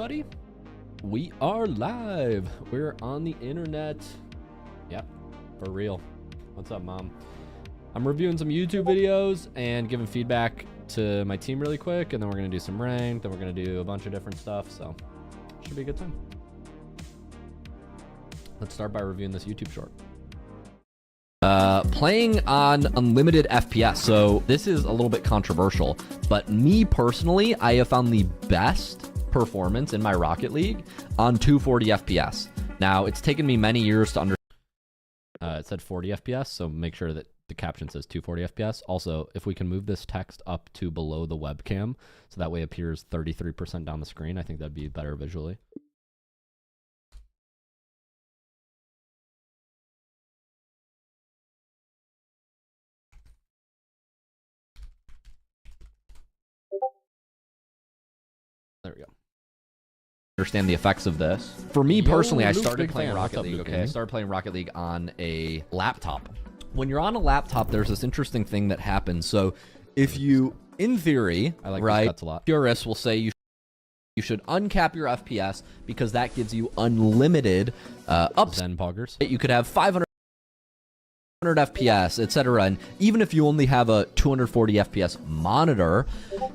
everybody. We are live. We're on the internet. Yep, for real. What's up, Mom? I'm reviewing some YouTube videos and giving feedback to my team really quick, and then we're gonna do some ranked, then we're gonna do a bunch of different stuff, so should be a good time. Let's start by reviewing this YouTube short. Playing on unlimited FPS. So this is a little bit controversial, but me personally, I have found the best performance in my Rocket League on 240 FPS. Now, it's taken me many years to understand. It said 40 FPS, so make sure that the caption says 240 FPS. Also, if we can move this text up to below the webcam, so that way it appears 33% down the screen, I think that'd be better visually. There we go. Understand the effects of this. For me personally, I started playing Rocket League. Okay, I started playing Rocket League on a laptop. When you're on a laptop, there's this interesting thing that happens. So if you, in theory, I like right, cuts a lot. Purists will say you should uncap your FPS because that gives you unlimited ups. Zen poggers. You could have 500 FPS, etc. And even if you only have a 240 FPS monitor,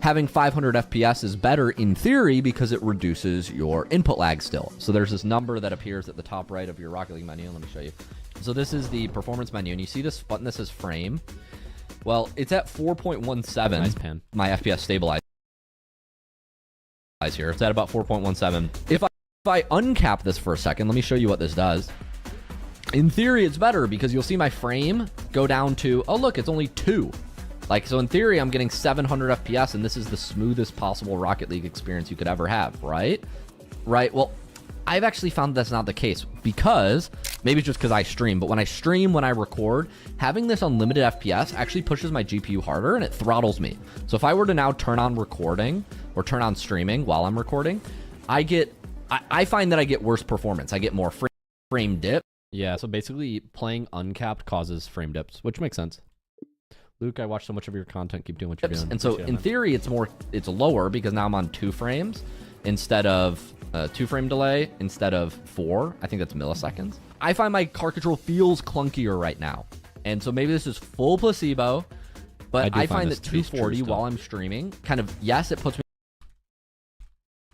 having 500 FPS is better in theory because it reduces your input lag still. So there's this number that appears at the top right of your Rocket League menu. Let me show you. So this is the performance menu, and you see this button that says frame. Well, it's at 4.17. Nice pan. My FPS stabilized here. It's at about 4.17. If I uncap this for a second, let me show you what this does. In theory, it's better because you'll see my frame go down to, oh, look, it's only 2. Like, so in theory, I'm getting 700 FPS, and this is the smoothest possible Rocket League experience you could ever have, right? Right. Well, I've actually found that's not the case because maybe it's just because I stream, but when I record, having this unlimited FPS actually pushes my GPU harder and it throttles me. So if I were to now turn on recording or turn on streaming while I'm recording, I find that I get worse performance. I get more frame dip. Yeah, so basically playing uncapped causes frame dips, which makes sense. Luke, I watch so much of your content. Keep doing what you're doing. And so in theory, it's lower because now I'm on 2 frames instead of 2 frame delay instead of 4. I think that's milliseconds. I find my car control feels clunkier right now. And so maybe this is full placebo, but I find that 240 while I'm streaming kind of, yes, it puts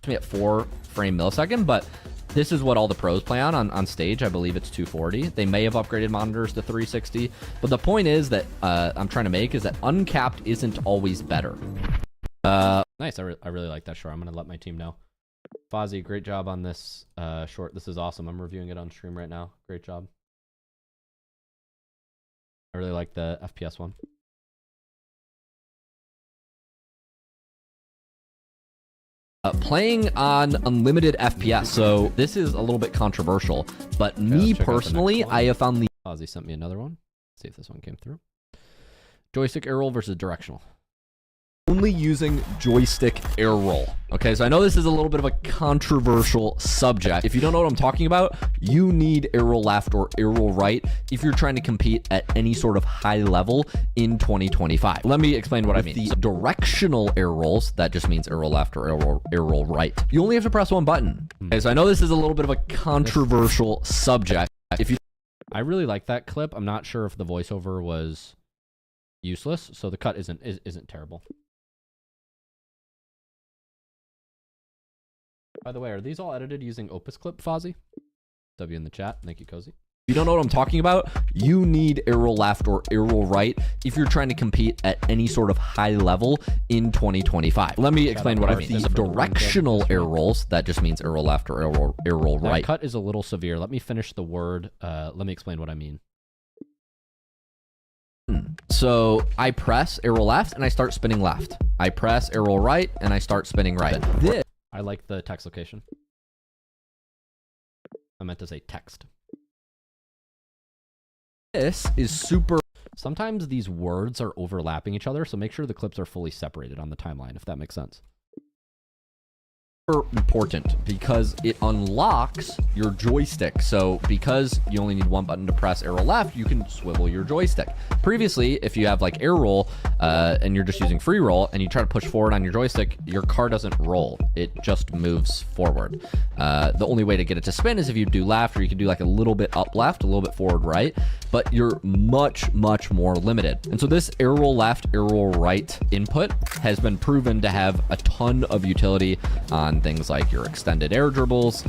me at 4 frame millisecond, but this is what all the pros play on stage. I believe it's 240. They may have upgraded monitors to 360, but the point is that I'm trying to make is that uncapped isn't always better. Nice. I really like that short. I'm going to let my team know. Fozzie, great job on this short. This is awesome. I'm reviewing it on stream right now. Great job. I really like the FPS one. Playing on unlimited FPS. So this is a little bit controversial, but me personally, I have found the... Ozzy sent me another one. Let's see if this one came through. Joystick air roll versus directional. Only using joystick air roll. Okay, so I know this is a little bit of a controversial subject. If you don't know what I'm talking about, you need air roll left or air roll right if you're trying to compete at any sort of high level in 2025. Let me explain what I mean. The directional air rolls, that just means air roll left or air roll right. You only have to press one button. Okay, so I know this is a little bit of a controversial subject. I really like that clip. I'm not sure if the voiceover was useless, so the cut isn't terrible. By the way, are these all edited using Opus Clip, Fozzie? W in the chat. Thank you, Cozy. If you don't know what I'm talking about, you need air roll left or air roll right if you're trying to compete at any sort of high level in 2025. Let me explain what I mean. The directional air rolls, that just means air roll left or air roll right. That cut is a little severe. Let me finish the word. Let me explain what I mean. So I press air roll left and I start spinning left. I press air roll right and I start spinning right. This, I like the text location. I meant to say text. This is super... Sometimes these words are overlapping each other, so make sure the clips are fully separated on the timeline, if that makes sense. important because it unlocks your joystick. So because you only need one button to press arrow left, you can swivel your joystick. Previously, if you have like air roll and you're just using free roll and you try to push forward on your joystick, your car doesn't roll. It just moves forward. The only way to get it to spin is if you do left, or you can do like a little bit up left, a little bit forward right, but you're much more limited. And so this air roll left, air roll right input has been proven to have a ton of utility on things like your extended air dribbles,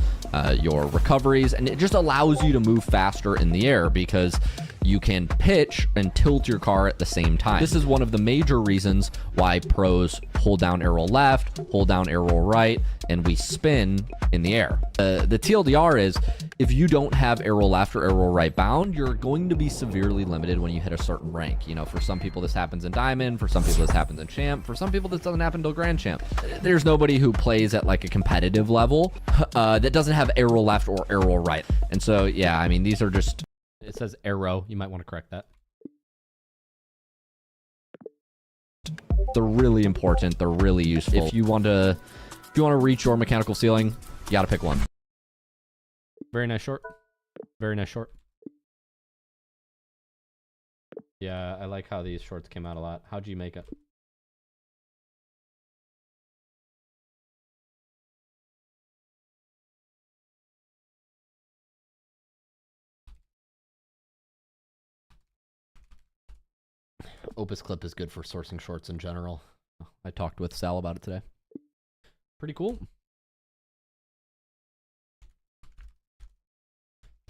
your recoveries, and it just allows you to move faster in the air because you can pitch and tilt your car at the same time. This is one of the major reasons why pros hold down arrow left, hold down arrow right, and we spin in the air. The TLDR is if you don't have arrow left or arrow right bound, you're going to be severely limited when you hit a certain rank. You know, for some people this happens in Diamond, for some people this happens in Champ, for some people this doesn't happen till Grand Champ. There's nobody who plays at like a competitive level that doesn't have arrow left or arrow right. And so, yeah, I mean, these are just... It says arrow. You might want to correct that. They're really important. They're really useful. If you want to reach your mechanical ceiling, you got to pick one. Very nice short. Very nice short. Yeah, I like how these shorts came out a lot. How'd you make it? Opus Clip is good for sourcing shorts in general. I talked with Sal about it today. Pretty cool.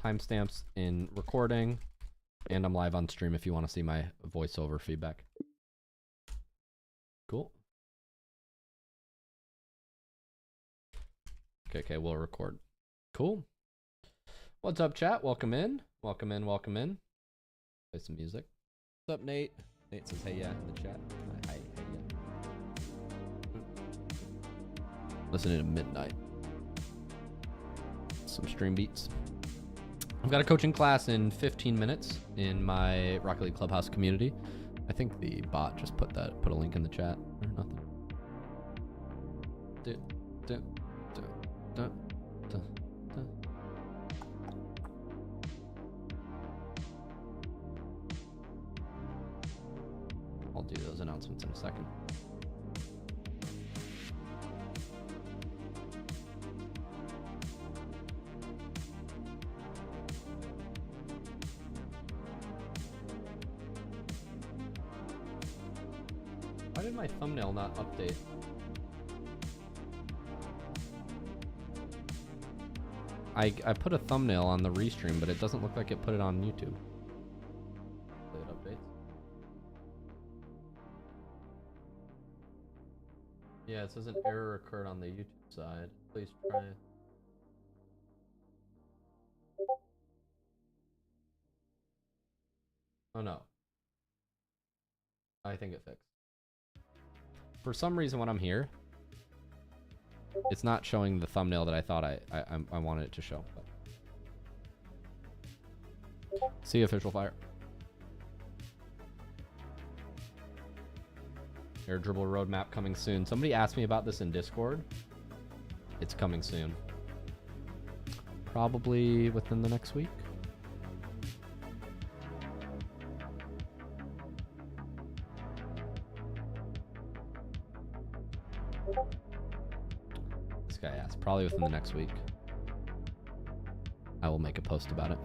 Timestamps in recording, and I'm live on stream if you want to see my voiceover feedback. Cool. Okay, we'll record. Cool. What's up, chat? Welcome in. Welcome in. Welcome in. Play some music. What's up, Nate? Nate says, hey, yeah, in the chat. Hi, yeah. Listening to Midnight. Some stream beats. I've got a coaching class in 15 minutes in my Rocket League Clubhouse community. I think the bot just put a link in the chat or nothing. I'll do those announcements in a second. Why did my thumbnail not update? I put a thumbnail on the restream, but it doesn't look like it put it on YouTube. It updates. Yeah, it says an error occurred on the YouTube side. Please try. Oh no. I think it fixed. For some reason when I'm here, it's not showing the thumbnail that I thought I wanted it to show. But. See official fire. Air dribble roadmap coming soon. Somebody asked me about this in Discord. It's coming soon. Probably within the next week. This guy asked. Probably within the next week. I will make a post about it.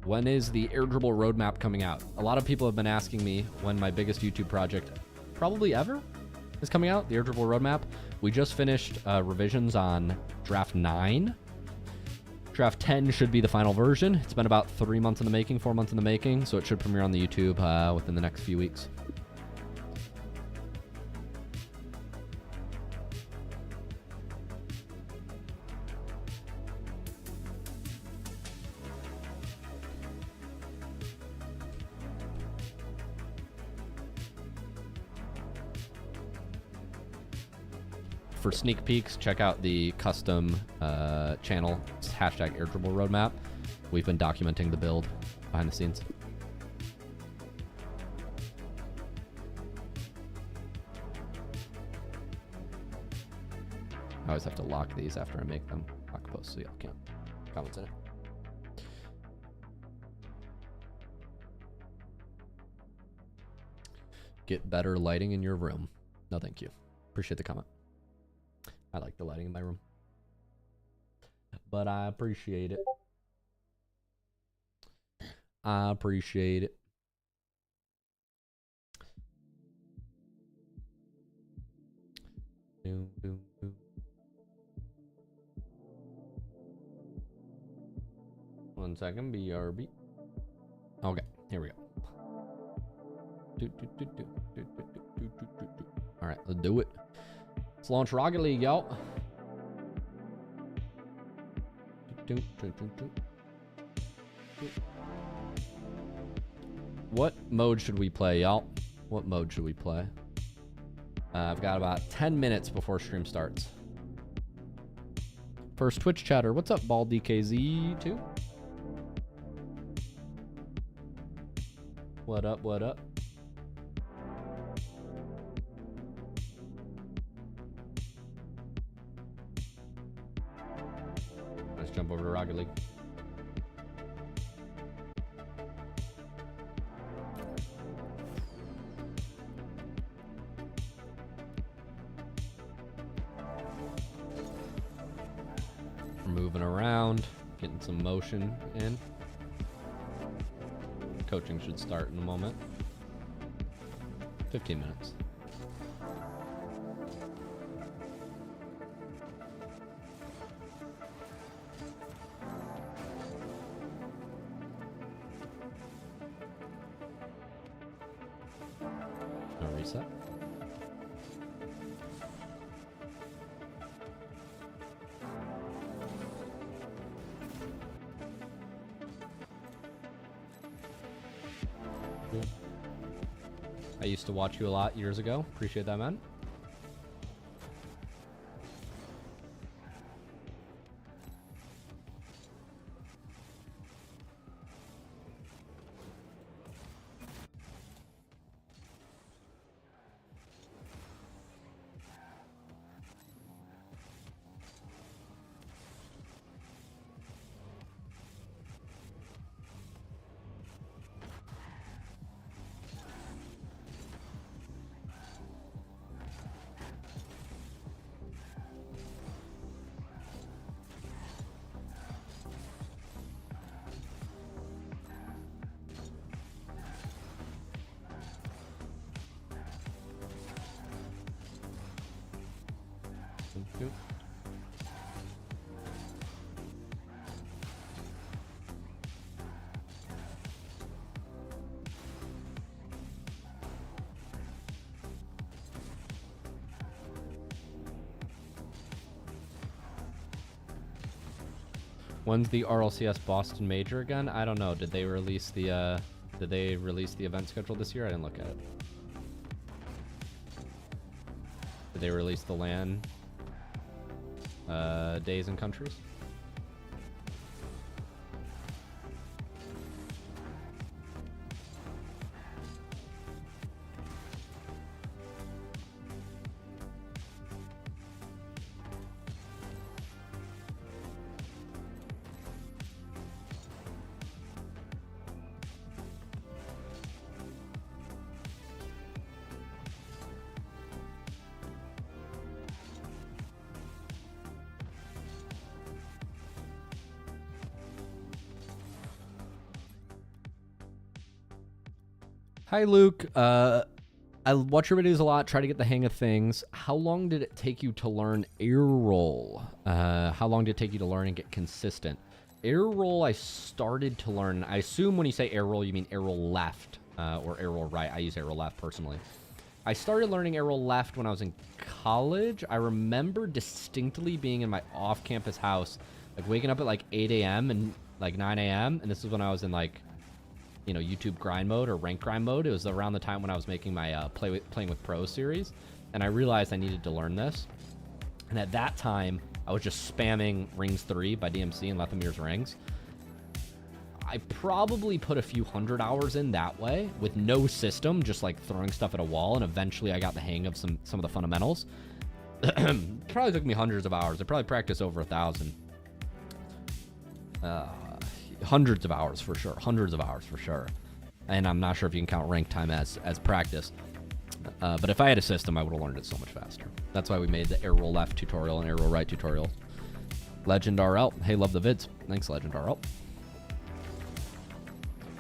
When is the air dribble roadmap coming out? A lot of people have been asking me when my biggest YouTube project, probably ever, is coming out, the air dribble roadmap. We just finished revisions on draft 9. Draft 10 should be the final version. It's been about 3 months in the making, 4 months in the making, so it should premiere on the YouTube within the next few weeks. For sneak peeks, check out the custom channel. It's #airdribble roadmap. We've been documenting the build behind the scenes. I always have to lock these after I make them. Lock posts so y'all can't comment in it. Get better lighting in your room. No, thank you. Appreciate the comment. I like the lighting in my room, but I appreciate it. I appreciate it. Boom, boom, boom. One second, BRB. Okay, here we go. All right, let's do it. Let's launch Rocket League, y'all. What mode should we play, y'all? What mode should we play? I've got about 10 minutes before stream starts. First Twitch chatter. What's up, Ball DKZ2? What up, what up? Let's jump over to Rocket League. Moving around, getting some motion in. Coaching should start in a moment. 15 minutes. No reset. I used to watch you a lot years ago. Appreciate that, man. When's the RLCS Boston Major again? I don't know. Did they release the event schedule this year? I didn't look at it. Did they release the LAN days and countries? Hi, Luke. I watch your videos a lot, try to get the hang of things. How long did it take you to learn air roll? How long did it take you to learn and get consistent? Air roll, I started to learn. I assume when you say air roll, you mean air roll left or air roll right. I use air roll left personally. I started learning air roll left when I was in college. I remember distinctly being in my off-campus house, like waking up at like 8 a.m. and like 9 a.m. And this is when I was in like, you know, YouTube grind mode or rank grind mode. It was around the time when I was making my Playing with Pros series, and I realized I needed to learn this. And at that time, I was just spamming Rings 3 by DMC and Lethamir's Rings. I probably put a few hundred hours in that way with no system, just like throwing stuff at a wall, and eventually I got the hang of some of the fundamentals. Probably took me hundreds of hours. I probably practiced over 1,000. Hundreds of hours for sure. Hundreds of hours for sure. And I'm not sure if you can count rank time as practice. But if I had a system, I would have learned it so much faster. That's why we made the air roll left tutorial and air roll right tutorial. Legend RL. Hey, love the vids. Thanks, Legend RL.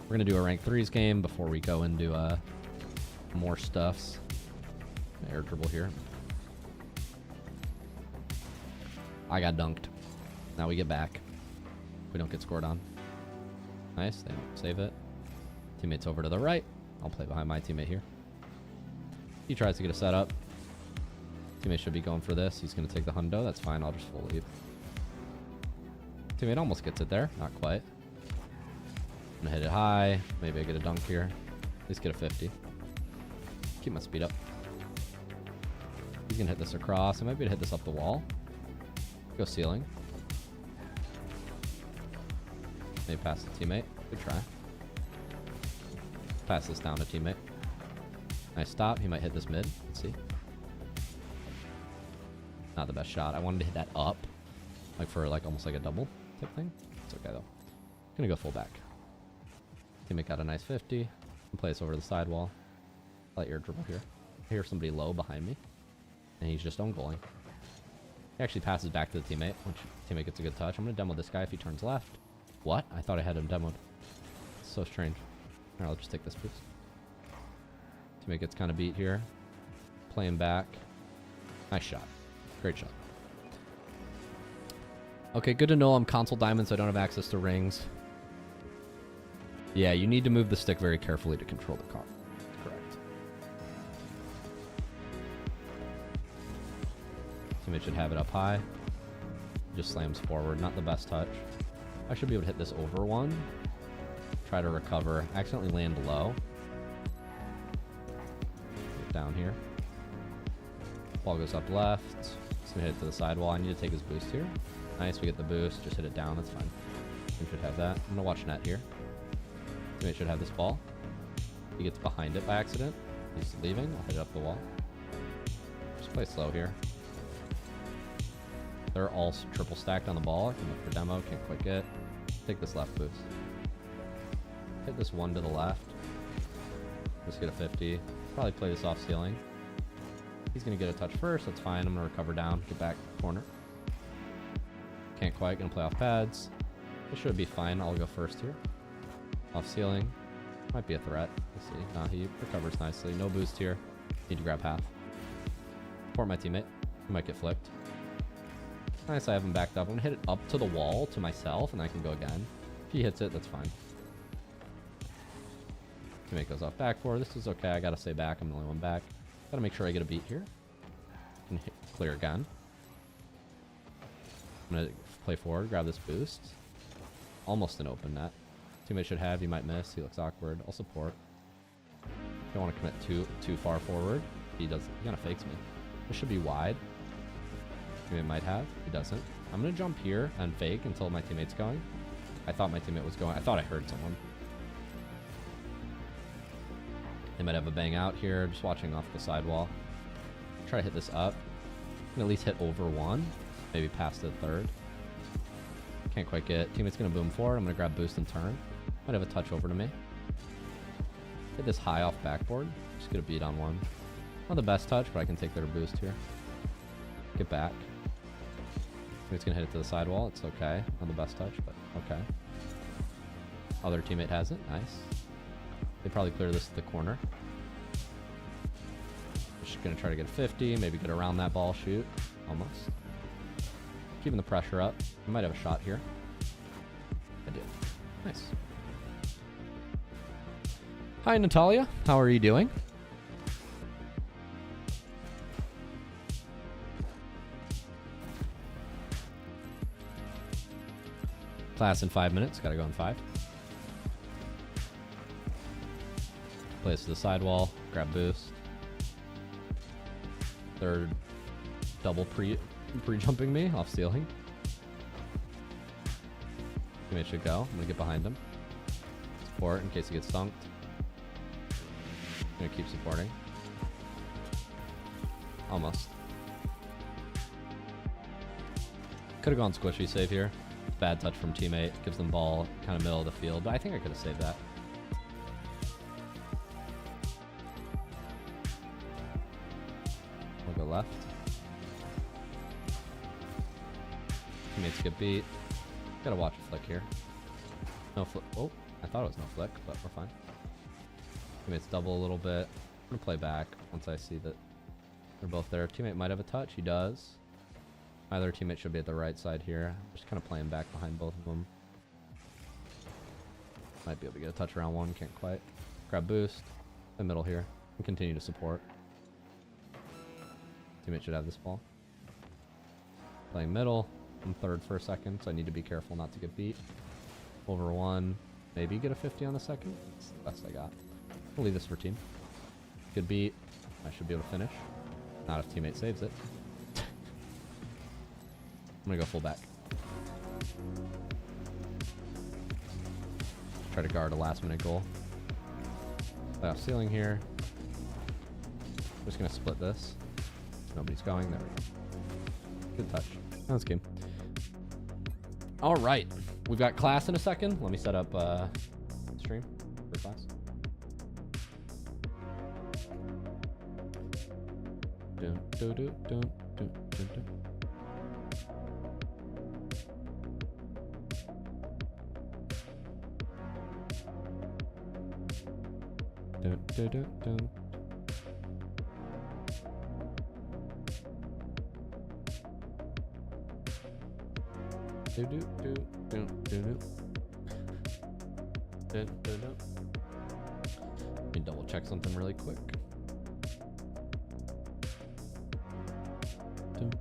We're going to do a rank 3s game before we go into more stuffs. Air dribble here. I got dunked. Now we get back. We don't get scored on. Nice. They don't save it. Teammate's over to the right. I'll play behind my teammate here. He tries to get a setup. Teammate should be going for this. He's going to take the hundo. That's fine. I'll just full lead. Teammate almost gets it there. Not quite. I'm going to hit it high. Maybe I get a dunk here. At least get a 50. Keep my speed up. He's going to hit this across. I might be able to hit this up the wall. Go ceiling. Maybe pass the teammate. Good try. Pass this down to teammate. Nice stop. He might hit this mid. Let's see. Not the best shot. I wanted to hit that up. Like for like almost like a double type thing. It's okay though. Gonna go full back. Teammate got a nice 50. Play this over the sidewall. Light air dribble here. I hear somebody low behind me. And he's just own goaling. He actually passes back to the teammate, which teammate gets a good touch. I'm gonna demo this guy if he turns left. What? I thought I had him demoed. It's so strange. Alright, I'll just take this boost. Teammate gets kind of beat here. Playing back. Nice shot. Great shot. Okay, good to know I'm console diamond, so I don't have access to rings. Yeah, you need to move the stick very carefully to control the car. Correct. Teammate should have it up high. Just slams forward. Not the best touch. I should be able to hit this over one. Try to recover. Accidentally land low. Get down here. Ball goes up left. Just gonna hit it to the sidewall. I need to take his boost here. Nice, we get the boost. Just hit it down. That's fine. We should have that. I'm gonna watch net here. Teammate should have this ball. He gets behind it by accident. He's leaving. I'll hit it up the wall. Just play slow here. They're all triple stacked on the ball. I can look for demo. Can't quite get. Take this left boost. Hit this one to the left. Just get a 50. Probably play this off ceiling. He's going to get a touch first. That's fine. I'm going to recover down. Get back corner. Can't quite. Going to play off pads. This should be fine. I'll go first here. Off ceiling. Might be a threat. Let's see. Nah, he recovers nicely. No boost here. Need to grab half. Support my teammate. He might get flicked. Nice, I have him backed up. I'm going to hit it up to the wall to myself, and I can go again. If he hits it, that's fine. Teammate goes off back four. This is okay. I got to stay back. I'm the only one back. Got to make sure I get a beat here. And hit clear again. I'm going to play forward, grab this boost. Almost an open net. Teammate should have. He might miss. He looks awkward. I'll support. Don't want to commit too far forward. He doesn't. He kind of fakes me. This should be wide. Teammate might have. He doesn't. I'm going to jump here and fake until my teammate's going. I thought my teammate was going. I thought I heard someone. They might have a bang out here. Just watching off the sidewall. Try to hit this up. I'm gonna at least hit over one. Maybe past the third. Can't quite get it. Teammate's going to boom forward. I'm going to grab boost and turn. Might have a touch over to me. Hit this high off backboard. Just get a beat on one. Not the best touch, but I can take their boost here. Get back. It's going to hit it to the sidewall. It's okay. Not the best touch, but okay. Other teammate has it. Nice. They probably clear this to the corner. Just going to try to get 50. Maybe get around that ball. Shoot. Almost. Keeping the pressure up. I might have a shot here. I do. Nice. Hi, Natalia. How are you doing? Class in 5 minutes. Gotta go in 5. Play this to the sidewall. Grab boost. They're double pre-jumping me off ceiling. Teammate should go. I'm gonna get behind him. Support in case he gets dunked. Gonna keep supporting. Almost. Could have gone squishy save here. Bad touch from teammate. Gives them ball kind of middle of the field. But I think I could have saved that. We'll go left. Teammates get beat. Gotta watch a flick here. No flick. Oh, I thought it was no flick, but we're fine. Teammates double a little bit. I'm gonna play back once I see that they're both there. Teammate might have a touch. He does. My other teammate should be at the right side here. I'm just kind of playing back behind both of them. Might be able to get a touch around one. Can't quite. Grab boost. The middle here. And continue to support. Teammate should have this ball. Playing middle. I'm third for a second, so I need to be careful not to get beat. Over one. Maybe get a 50 on the second. That's the best I got. We'll leave this for team. Good beat. I should be able to finish. Not if teammate saves it. I'm gonna go full back. Try to guard a last minute goal. Playoff ceiling here. I'm just gonna split this. Nobody's going. There we go. Good touch. That's game. All right. We've got class in a second. Let me set up stream for class. Dun, dun, dun, dun, dun, dun, dun. Dun, dun, dun, dun. Do do do do do do. Dun, dun, dun. Let me double check something really quick. Dun.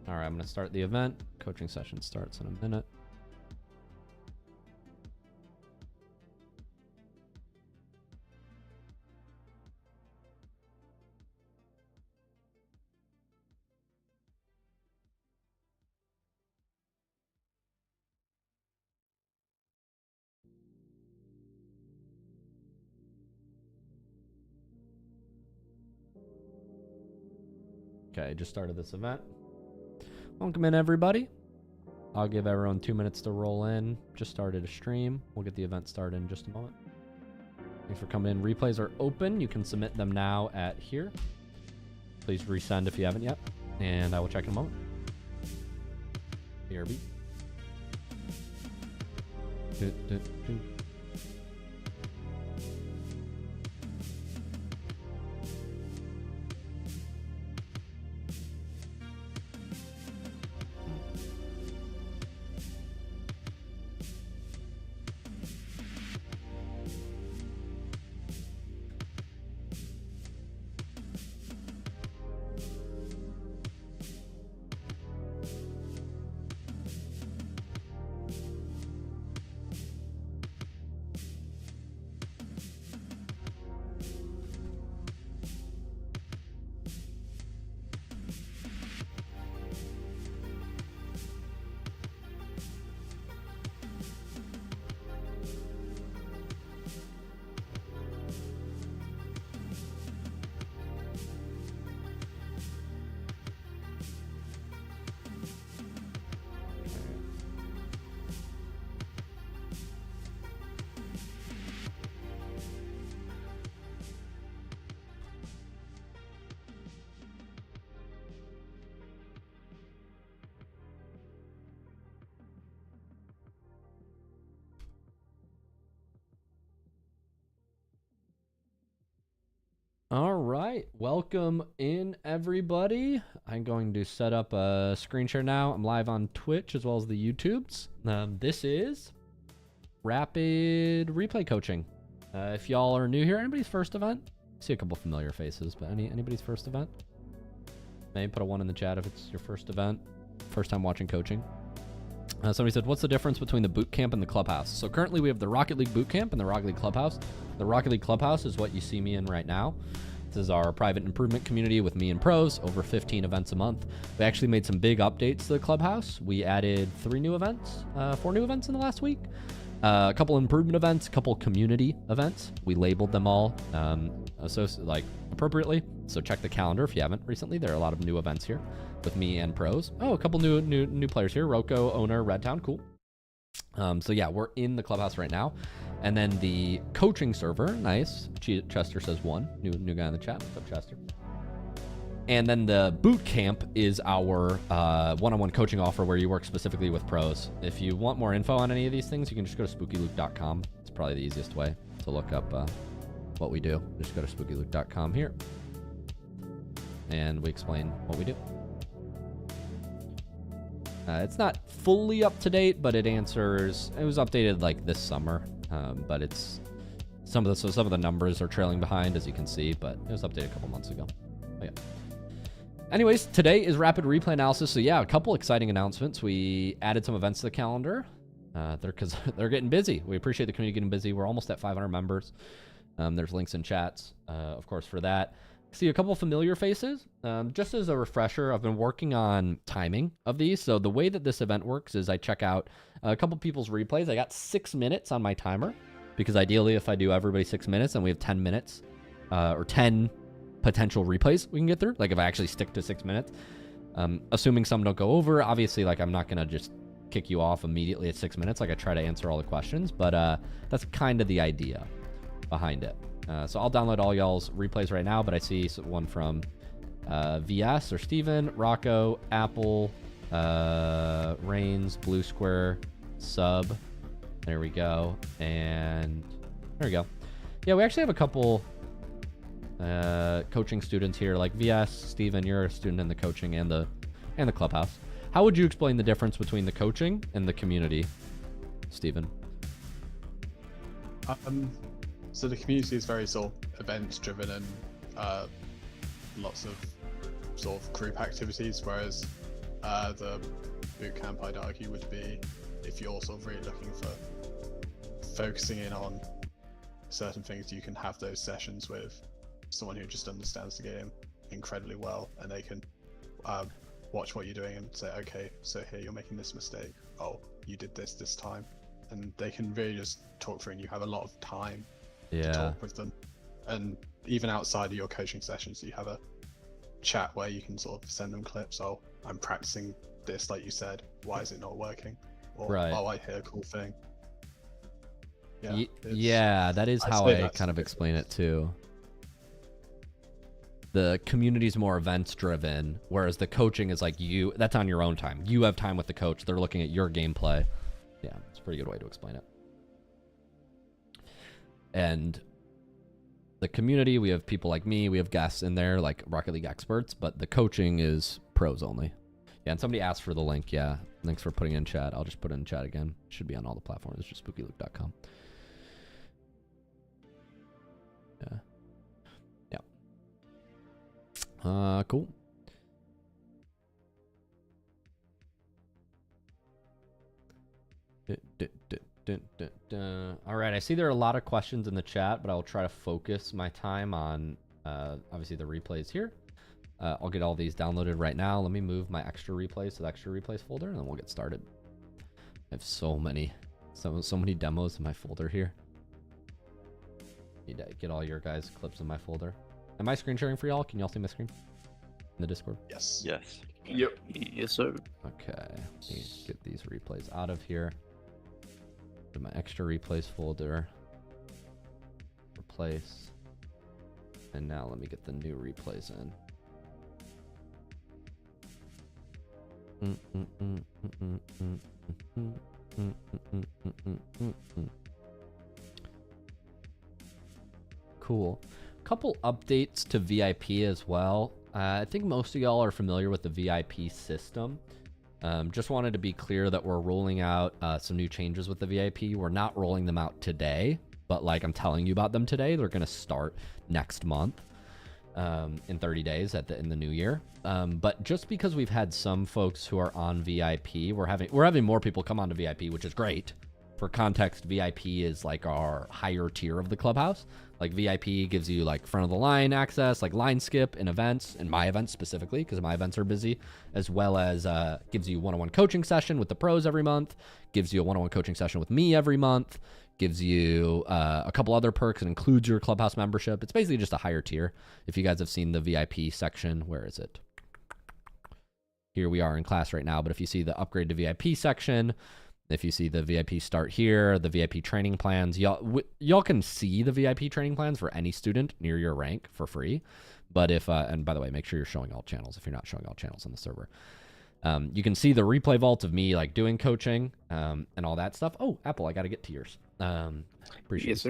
All right, I'm going to start the event. Coaching session starts in a minute. Okay, just started this event. Welcome in, everybody. I'll give everyone 2 minutes to roll in. Just started a stream. We'll get the event started in just a moment. Thanks for coming in. Replays are open. You can submit them now at here. Please resend if you haven't yet. And I will check in a moment. BRB. All right, welcome in everybody. I'm going to set up a screen share now. I'm live on Twitch as well as the YouTubes. This is Rapid Replay Coaching. If y'all are new here, anybody's first event? I see a couple familiar faces, but anybody's first event? Maybe put a 1 in the chat if it's your first event, first time watching coaching. Somebody said, what's the difference between the Bootcamp and the Clubhouse? So currently we have the Rocket League Bootcamp and the Rocket League Clubhouse. The Rocket League Clubhouse is what you see me in right now. This is our private improvement community with me and pros, over 15 events a month. We actually made some big updates to the Clubhouse. We added 4 new events in the last week. A couple improvement events, a couple community events. We labeled them all appropriately. So check the calendar if you haven't recently. There are a lot of new events here with me and pros. Oh, a couple new players here. Rocco, owner, Redtown, cool. So yeah, we're in the Clubhouse right now. And then the coaching server, nice. Chester says 1. New guy in the chat. What's up, Chester? And then the boot camp is our one-on-one coaching offer where you work specifically with pros. If you want more info on any of these things, you can just go to SpookyLuke.com. It's probably the easiest way to look up what we do. Just go to SpookyLuke.com here. And we explain what we do. It's not fully up to date, but it answers. It was updated like this summer, but it's some of the numbers are trailing behind, as you can see. But it was updated a couple months ago. But yeah. Anyways, today is rapid replay analysis. So yeah, a couple exciting announcements. We added some events to the calendar. They're getting busy. We appreciate the community getting busy. We're almost at 500 members. There's links in chats, of course, for that. See a couple familiar faces. Just as a refresher, I've been working on timing of these. So the way that this event works is I check out a couple people's replays. I got 6 minutes on my timer because ideally if I do everybody 6 minutes, then we have 10 minutes or 10 potential replays we can get through. Like if I actually stick to 6 minutes, assuming some don't go over, obviously like I'm not going to just kick you off immediately at 6 minutes. Like I try to answer all the questions, but that's kind of the idea behind it. So I'll download all y'all's replays right now, but I see one from VS or Steven, Rocco, Apple, Reigns, Blue Square, Sub. There we go. And there we go. Yeah, we actually have a couple coaching students here, like VS, Steven, you're a student in the coaching and the Clubhouse. How would you explain the difference between the coaching and the community, Steven? So the community is very sort of events driven and lots of sort of group activities, whereas the bootcamp, I'd argue, would be if you're sort of really looking for focusing in on certain things, you can have those sessions with someone who just understands the game incredibly well, and they can watch what you're doing and say, okay, so here you're making this mistake. Oh, you did this time. And they can really just talk through, and you have a lot of time to talk with them. And even outside of your coaching sessions, you have a chat where you can sort of send them clips. Oh, I'm practicing this, like you said. Why is it not working? Or, right. Oh, I hear a cool thing. Yeah, that is how I kind of explain it too. The community is more events driven, whereas the coaching is like that's on your own time. You have time with the coach. They're looking at your gameplay. Yeah, it's a pretty good way to explain it. And the community, we have people like me, we have guests in there, like Rocket League experts, but the coaching is pros only. Yeah, and somebody asked for the link. Yeah, thanks for putting it in chat. I'll just put it in chat again. It should be on all the platforms. It's just SpookyLuke.com. Yeah. Yeah. Cool. All right, I see there are a lot of questions in the chat, but I'll try to focus my time on obviously the replays here. I'll get all these downloaded right now. Let me move my extra replays to the extra replays folder, and then we'll get started. I have so many demos in my folder here. Need to get all your guys' clips in my folder. Am I screen sharing for y'all? Can y'all see my screen in the Discord? Yes. Yes. Yep. Yes, sir. Okay. Let me get these replays out of here. To my extra replays folder. Replace. And now let me get the new replays in. Cool. Couple updates to VIP as well. I think most of y'all are familiar with the VIP system. Just wanted to be clear that we're rolling out some new changes with the VIP. We're not rolling them out today, but like I'm telling you about them today. They're going to start next month. In 30 days in the new year. But just because we've had some folks who are on VIP, we're having more people come on to VIP, which is great. For context, VIP is like our higher tier of the clubhouse. Like VIP gives you like front of the line access, like line skip in events, in my events specifically, because my events are busy, as well as gives you one-on-one coaching session with the pros every month, gives you a one-on-one coaching session with me every month, gives you a couple other perks. It includes your clubhouse membership. It's basically just a higher tier. If you guys have seen the VIP section, where is it? Here we are in class right now, but if you see the upgrade to VIP section, if you see the VIP start here, the VIP training plans, y'all can see the VIP training plans for any student near your rank for free. But if, and by the way, make sure you're showing all channels if you're not showing all channels on the server. You can see the replay vault of me like doing coaching and all that stuff. Oh, Apple, I got to get to yours. Appreciate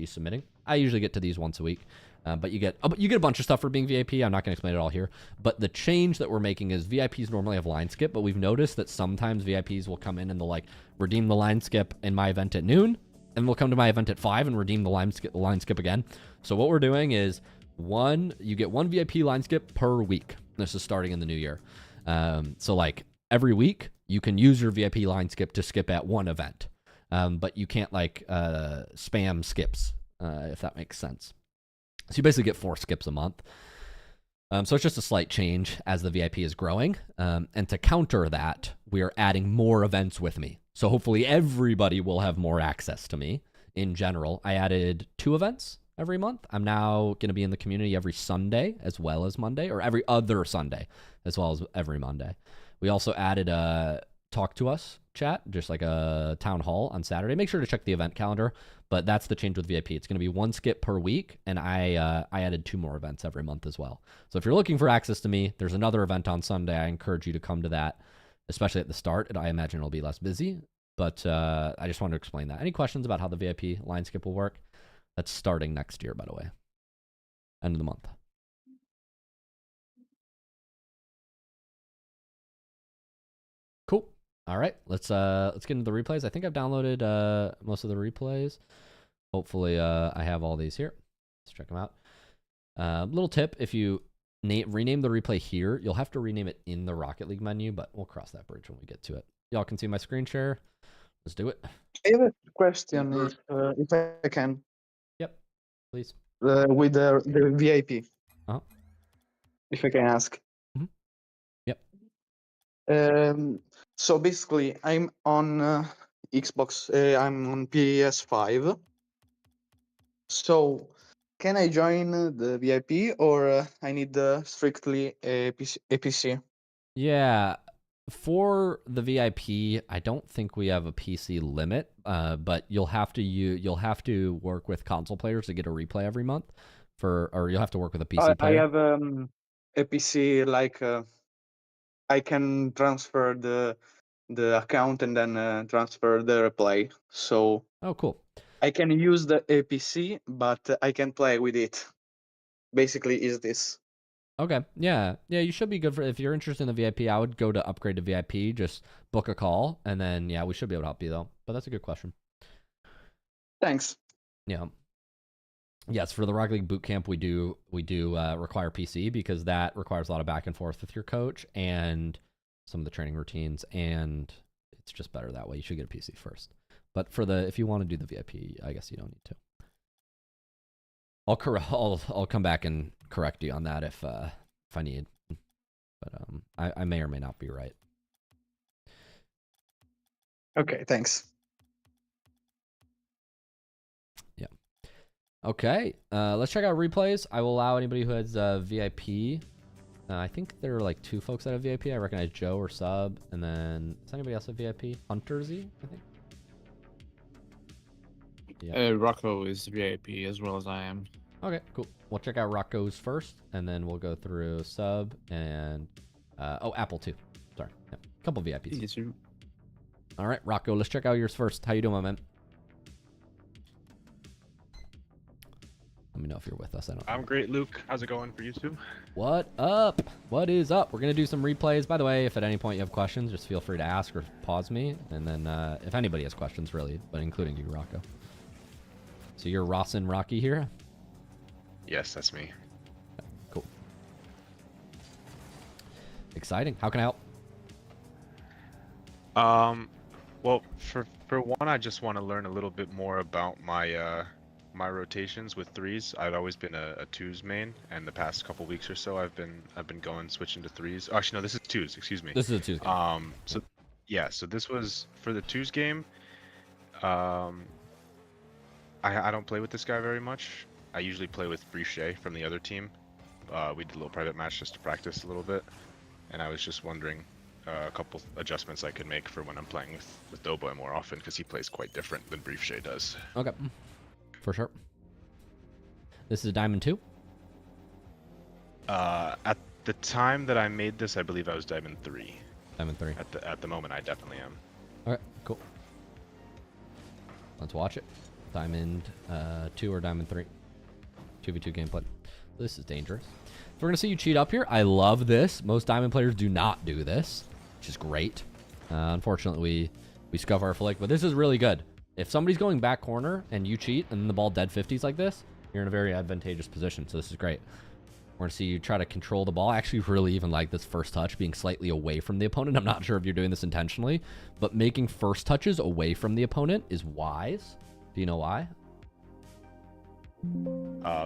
you submitting. I usually get to these once a week, but you get a bunch of stuff for being VIP. I'm not going to explain it all here, but the change that we're making is VIPs normally have line skip, but we've noticed that sometimes VIPs will come in and they'll like redeem the line skip in my event at noon, and they'll come to my event at 5 and redeem the line skip again. So what we're doing is you get one VIP line skip per week. This is starting in the new year. So like every week you can use your VIP line skip to skip at one event. But you can't like spam skips, if that makes sense. So you basically get 4 skips a month. So it's just a slight change as the VIP is growing. And to counter that, we are adding more events with me. So hopefully everybody will have more access to me in general. I added 2 events every month. I'm now going to be in the community every Sunday as well as Monday, or every other Sunday as well as every Monday. We also added a Talk to Us chat, just like a town hall on Saturday. Make sure to check the event calendar, but that's the change with VIP. It's going to be 1 skip per week, and I added 2 more events every month as well. So if you're looking for access to me, there's another event on Sunday. I encourage you to come to that, especially at the start. I imagine it'll be less busy, but I just wanted to explain that. Any questions about how the VIP line skip will work? That's starting next year, by the way. End of the month. Cool. All right, let's get into the replays. I think I've downloaded most of the replays. Hopefully, I have all these here. Let's check them out. Little tip: if you rename the replay here, you'll have to rename it in the Rocket League menu, but we'll cross that bridge when we get to it. Y'all can see my screen share. Let's do it. I have a question, if I can. Yep, please. With the VIP. Uh-huh. If I can ask. Mm-hmm. Yep. So basically, I'm on Xbox. I'm on PS5. So can I join the VIP, or I need strictly a PC? Yeah. For the VIP, I don't think we have a PC limit, but you'll have to work with console players to get a replay every month, or you'll have to work with a PC player. I have a PC, like I can transfer the account and then transfer the replay. So oh, cool. I can use the APC, but I can play with it. Basically, is this? Okay, yeah, you should be good for if you're interested in the VIP. I would go to upgrade to VIP. Just book a call, and then yeah, we should be able to help you though. But that's a good question. Thanks. Yeah. Yes, for the Rocket League Bootcamp, we do require PC because that requires a lot of back and forth with your coach and some of the training routines, and it's just better that way. You should get a PC first. But for if you want to do the VIP, I guess you don't need to. I'll come back and correct you on that if I need. But I may or may not be right. Okay, thanks. Yeah. Okay. Let's check out replays. I will allow anybody who has VIP. I think there are like 2 folks that have VIP. I recognize Joe or Sub, and then does anybody else have VIP? Huntersy, I think. Yeah. Rocco is VIP as well as I am. Okay, cool. We'll check out Rocco's first, and then we'll go through Sub and Apple too. Sorry, yeah. Couple VIPs. Yes, sir. All right, Rocco, let's check out yours first. How you doing, my man? Let me know if you're with us. I'm great, Luke. How's it going for you two? What up? What is up? We're gonna do some replays. By the way, if at any point you have questions, just feel free to ask or pause me, and then if anybody has questions, really, but including you, Rocco. So you're Ross and Rocky here? Yes, that's me. Cool. Exciting. How can I help? Well, for one, I just want to learn a little bit more about my my rotations with threes. I've always been a twos main, and the past couple weeks or so, I've been switching to threes. Oh, actually, no, this is twos. Excuse me. This is a twos game. So yeah, so this was for the twos game. I don't play with this guy very much. I usually play with Brichet from the other team. We did a little private match just to practice a little bit, and I was just wondering a couple adjustments I could make for when I'm playing with Doughboy more often, because he plays quite different than Brichet does. Okay, for sure. This is Diamond 2? At the time that I made this, I believe I was Diamond 3. Diamond 3. At the moment, I definitely am. Okay, cool. Let's watch it. Diamond 2 or Diamond 3? 2v2 gameplay. This is dangerous. So we're going to see you cheat up here. I love this. Most Diamond players do not do this, which is great. Unfortunately, we scuff our flick, but this is really good. If somebody's going back corner and you cheat and then the ball dead 50s like this, you're in a very advantageous position, so this is great. We're going to see you try to control the ball. I actually really even like this first touch being slightly away from the opponent. I'm not sure if you're doing this intentionally, but making first touches away from the opponent is wise. Do you know why?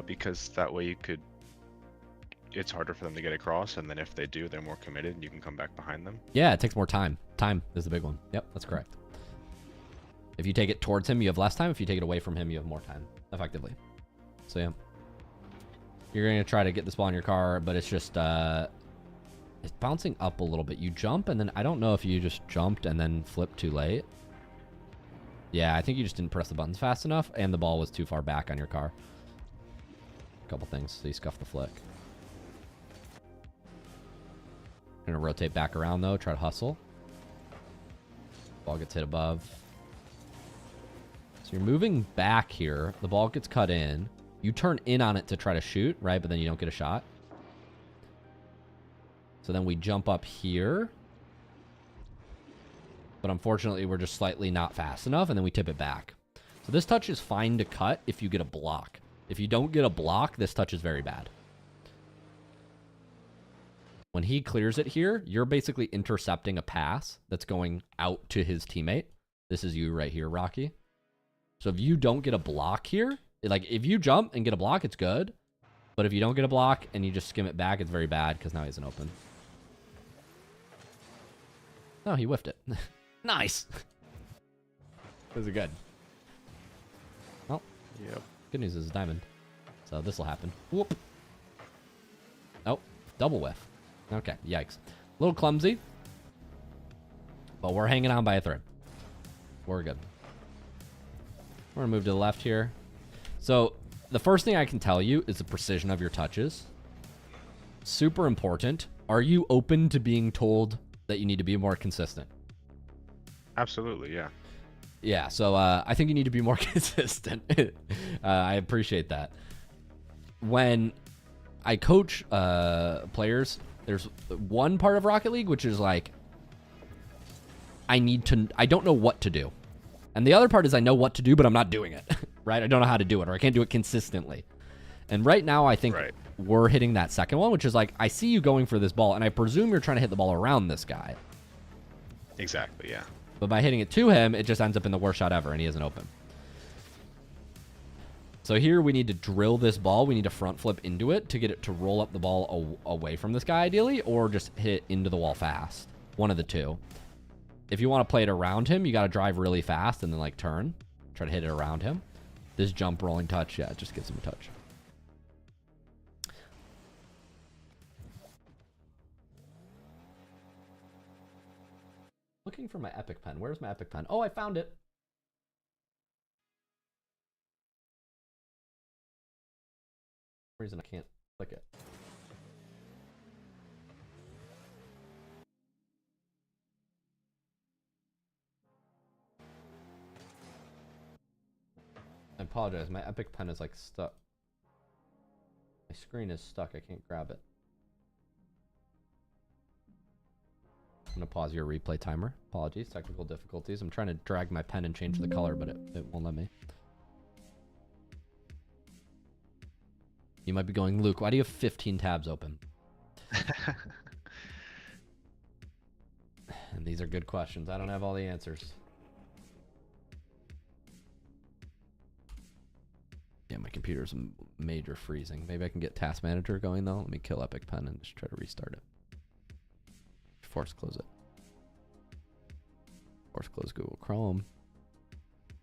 Because that way it's harder for them to get across, and then if they do, they're more committed and you can come back behind them. Yeah, it takes more time. Time is the big one. Yep, that's correct. If you take it towards him, you have less time. If you take it away from him, you have more time, effectively. So yeah. You're going to try to get this ball in your car, but it's just, it's bouncing up a little bit. You jump, and then I don't know if you just jumped and then flipped too late. Yeah, I think you just didn't press the buttons fast enough, and the ball was too far back on your car. A couple things, so you scuff the flick. Gonna rotate back around, though, try to hustle. Ball gets hit above. So you're moving back here. The ball gets cut in. You turn in on it to try to shoot, right? But then you don't get a shot. So then we jump up here. But unfortunately, we're just slightly not fast enough, and then we tip it back. So this touch is fine to cut if you get a block. If you don't get a block, this touch is very bad. When he clears it here, you're basically intercepting a pass that's going out to his teammate. This is you right here, Rocky. So if you don't get a block here, like if you jump and get a block, it's good. But if you don't get a block and you just skim it back, it's very bad because now he isn't open. Oh, he whiffed it. Nice. This is good. Well, Yep. good news is it's diamond. So this will happen. Whoop. Oh, double whiff. Okay, yikes. A little clumsy. But we're hanging on by a thread. We're good. We're going to move to the left here. So the first thing I can tell you is the precision of your touches. Super important. Are you open to being told that you need to be more consistent? Absolutely, yeah. Yeah, so I think you need to be more consistent. I appreciate that. When I coach players, there's one part of Rocket League which is like, I don't know what to do. And the other part is I know what to do, but I'm not doing it, right? I don't know how to do it, or I can't do it consistently. And right now, I think we're hitting that second one, which is like, I see you going for this ball, and I presume you're trying to hit the ball around this guy. Exactly, yeah. But by hitting it to him, it just ends up in the worst shot ever, and he isn't open. So here we need to drill this ball. We need to front flip into it to get it to roll up the ball away from this guy, ideally, or just hit it into the wall fast. One of the two. If you want to play it around him, you got to drive really fast and then like turn. Try to hit it around him. This jump rolling touch, yeah, it just gives him a touch. Looking for my epic pen. Where's my epic pen? Oh, I found it. For some reason I can't click it. I apologize. My epic pen is like stuck. My screen is stuck. I can't grab it. I'm going to pause your replay timer. Apologies. Technical difficulties. I'm trying to drag my pen and change the color, but it won't let me. You might be going, Luke, why do you have 15 tabs open? And these are good questions. I don't have all the answers. Yeah, my computer's major freezing. Maybe I can get Task Manager going, though. Let me kill Epic Pen and just try to restart it. Force close it. Force close Google Chrome.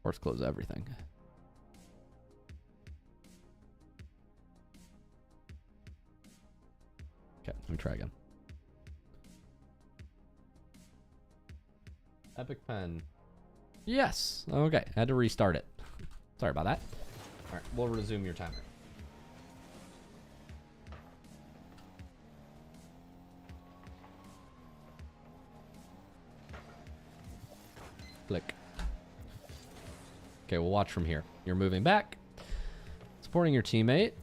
Force close everything. Okay, let me try again. Epic Pen. Yes. Okay, I had to restart it. Sorry about that. All right, we'll resume your timer. Click. Okay, we'll watch from here. You're moving back. Supporting your teammate.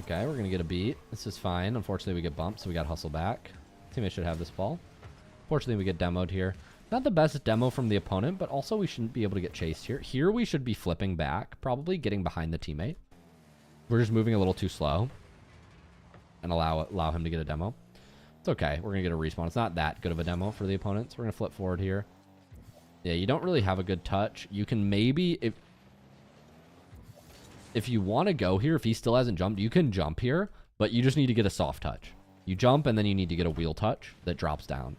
Okay, we're going to get a beat. This is fine. Unfortunately, we get bumped, so we got to hustle back. Teammate should have this ball. Fortunately, we get demoed here. Not the best demo from the opponent, but also we shouldn't be able to get chased here. Here we should be flipping back, probably getting behind the teammate. We're just moving a little too slow. And allow him to get a demo. It's okay. We're going to get a respawn. It's not that good of a demo for the opponents. We're going to flip forward here. Yeah, you don't really have a good touch. You can maybe... If you want to go here, if he still hasn't jumped, you can jump here. But you just need to get a soft touch. You jump, and then you need to get a wheel touch that drops down.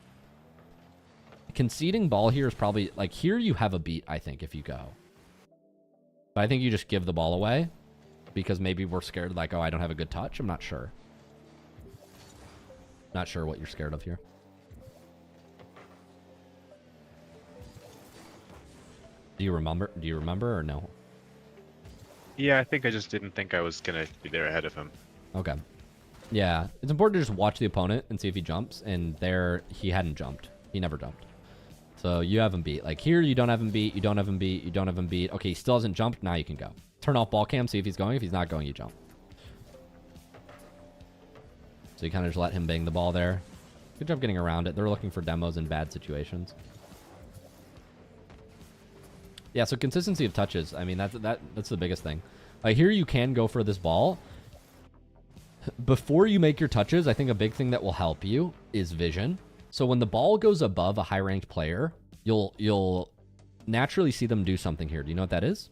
Conceding ball here is probably... Like, here you have a beat, I think, if you go. But I think you just give the ball away. Because maybe we're scared, like, oh, I don't have a good touch. I'm not sure. Not sure what you're scared of here. Do you remember or no? Yeah, I think I just didn't think I was going to be there ahead of him. Okay. Yeah, it's important to just watch the opponent and see if he jumps. And there, he hadn't jumped. He never jumped. So you have him beat. Like here, you don't have him beat. You don't have him beat. You don't have him beat. Okay, he still hasn't jumped. Now you can go. Turn off ball cam, see if he's going. If he's not going, you jump. So you kind of just let him bang the ball there. Good job getting around it. They're looking for demos in bad situations. Yeah, so consistency of touches. I mean, that's the biggest thing. Like here, you can go for this ball. Before you make your touches, I think a big thing that will help you is vision. So when the ball goes above a high-ranked player, you'll naturally see them do something here. Do you know what that is?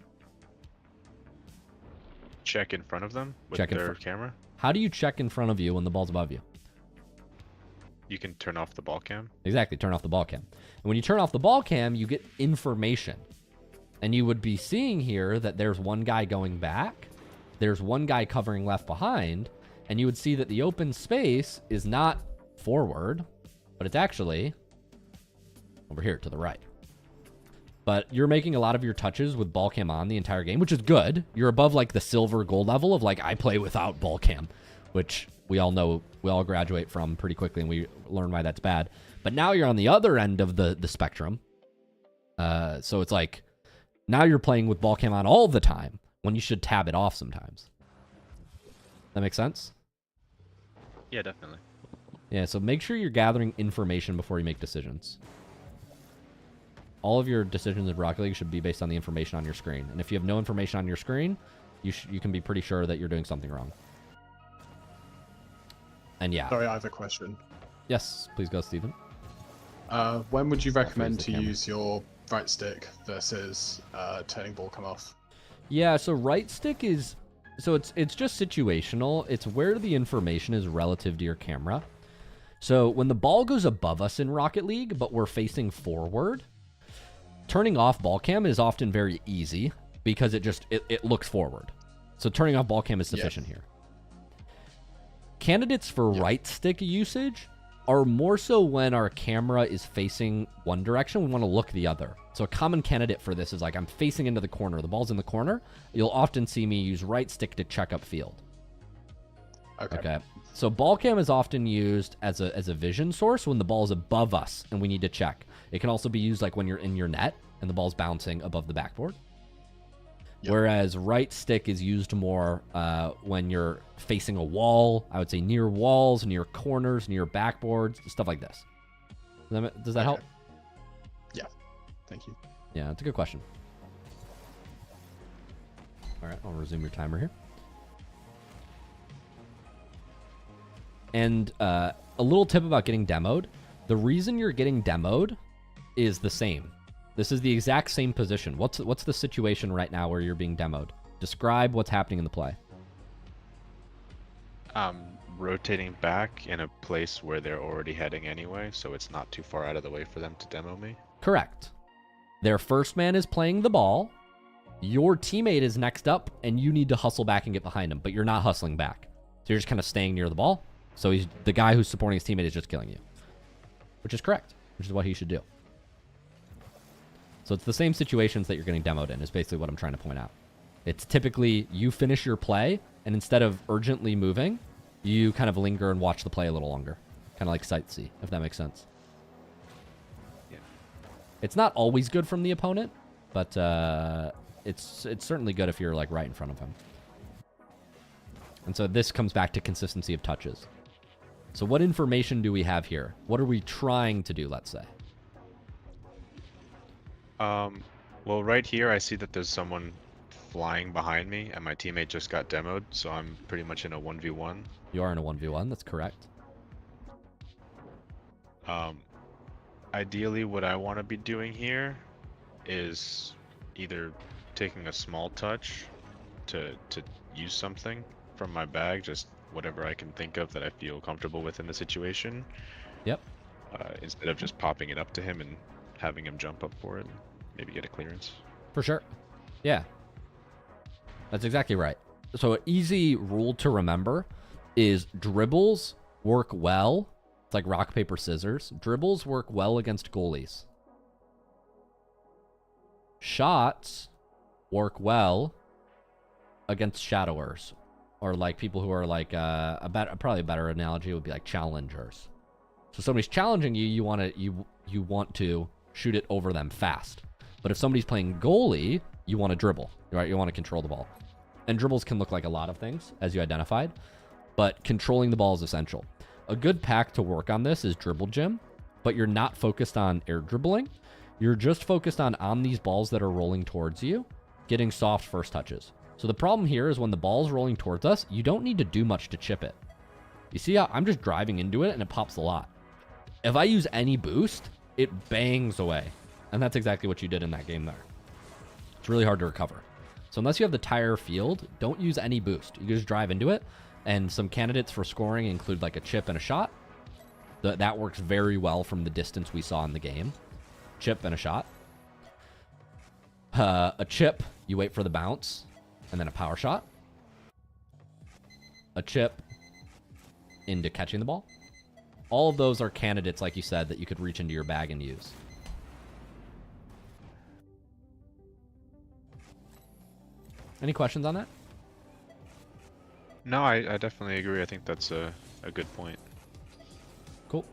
Check in front of them with their camera. How do you check in front of you when the ball's above you? You can turn off the ball cam. Exactly, turn off the ball cam. And when you turn off the ball cam, you get information. And you would be seeing here that there's one guy going back. There's one guy covering left behind. And you would see that the open space is not forward, but it's actually over here to the right. But you're making a lot of your touches with ball cam on the entire game, which is good. You're above like the silver gold level of like, I play without ball cam, which we all know, we all graduate from pretty quickly and we learn why that's bad. But now you're on the other end of the spectrum. So it's like, Now you're playing with ball cam on all the time when you should tab it off sometimes. That makes sense? Yeah, definitely. Yeah, so make sure you're gathering information before you make decisions. All of your decisions in Rocket League should be based on the information on your screen. And if you have no information on your screen, you can be pretty sure that you're doing something wrong. And yeah. Sorry, I have a question. Yes, please go, Steven. When would you recommend the to camera. use your right stick versus turning ball come off? Yeah, so right stick is... So it's just situational. It's where the information is relative to your camera. So when the ball goes above us in Rocket League, but we're facing forward, turning off ball cam is often very easy because it looks forward. So turning off ball cam is sufficient here. Candidates for right stick usage are more so when our camera is facing one direction, we want to look the other. So a common candidate for this is like I'm facing into the corner, the ball's in the corner. You'll often see me use right stick to check up field. Okay. So ball cam is often used as a vision source when the ball is above us and we need to check. It can also be used like when you're in your net and the ball's bouncing above the backboard. Yep. Whereas right stick is used more when you're facing a wall. I would say near walls, near corners, near backboards, stuff like this. Does that help? Yeah. Thank you. Yeah, that's a good question. All right, I'll resume your timer here. And a little tip about getting demoed. The reason you're getting demoed is the same. This is the exact same position. What's the situation right now where you're being demoed? Describe what's happening in the play. Rotating back in a place where they're already heading anyway, so it's not too far out of the way for them to demo me. Correct. Their first man is playing the ball. Your teammate is next up, and you need to hustle back and get behind him, but you're not hustling back. So you're just kind of staying near the ball. So the guy who's supporting his teammate is just killing you, which is correct, which is what he should do. So it's the same situations that you're getting demoed in is basically what I'm trying to point out. It's typically you finish your play, and instead of urgently moving, you kind of linger and watch the play a little longer. Kind of like sightsee, if that makes sense. Yeah. It's not always good from the opponent, but it's certainly good if you're like right in front of him. And so this comes back to consistency of touches. So what information do we have here? What are we trying to do, let's say? Well, right here, I see that there's someone flying behind me, and my teammate just got demoed, so I'm pretty much in a 1v1. You are in a 1v1, that's correct. Ideally, what I want to be doing here is either taking a small touch to use something from my bag, just whatever I can think of that I feel comfortable with in the situation. Yep. Instead of just popping it up to him and having him jump up for it and maybe get a clearance. For sure. Yeah. That's exactly right. So an easy rule to remember is dribbles work well. It's like rock, paper, scissors. Dribbles work well against goalies. Shots work well against shadowers. Or like people who are like, probably a better analogy would be like challengers. So somebody's challenging you, you want to shoot it over them fast. But if somebody's playing goalie, you want to dribble, right? You want to control the ball. And dribbles can look like a lot of things, as you identified, but controlling the ball is essential. A good pack to work on this is Dribble Gym, but you're not focused on air dribbling. You're just focused on these balls that are rolling towards you, getting soft first touches. So the problem here is when the ball's rolling towards us, you don't need to do much to chip it. You see how I'm just driving into it and it pops a lot. If I use any boost, it bangs away. And that's exactly what you did in that game there. It's really hard to recover. So unless you have the tire field, don't use any boost. You can just drive into it. And some candidates for scoring include like a chip and a shot. That works very well from the distance we saw in the game. Chip and a shot. A chip, you wait for the bounce, and then a power shot. A chip into catching the ball. All of those are candidates, like you said, that you could reach into your bag and use. Any questions on that? No, I definitely agree. I think that's a good point. Cool.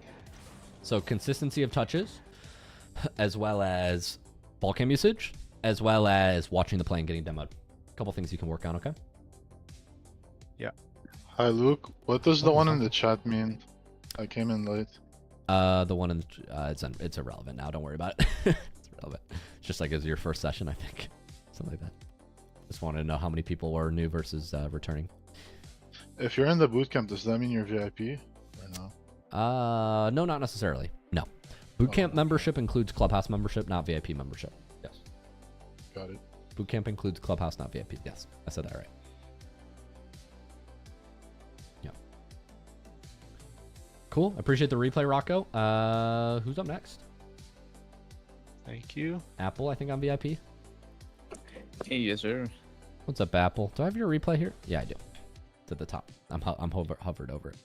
So consistency of touches, as well as ball cam usage, as well as watching the play and getting demoed. A couple things you can work on, okay? Hi Luke, what does the one in the chat mean? I came in late. The one in it's irrelevant now. Don't worry about it. It's irrelevant. It's just like it was your first session, I think. Something like that. Just wanted to know how many people were new versus returning. If you're in the bootcamp, does that mean you're VIP or no? No, not necessarily. No. Bootcamp membership includes Clubhouse membership, not VIP membership. Yes. Got it. Bootcamp includes Clubhouse, not VIP. Yes, I said that right. Yeah. Cool. Appreciate the replay, Rocco. Who's up next? Thank you. Apple, I think I'm VIP. Hey, yes, sir. What's up, Apple? Do I have your replay here? Yeah, I do. It's at the top. I'm hovered over it.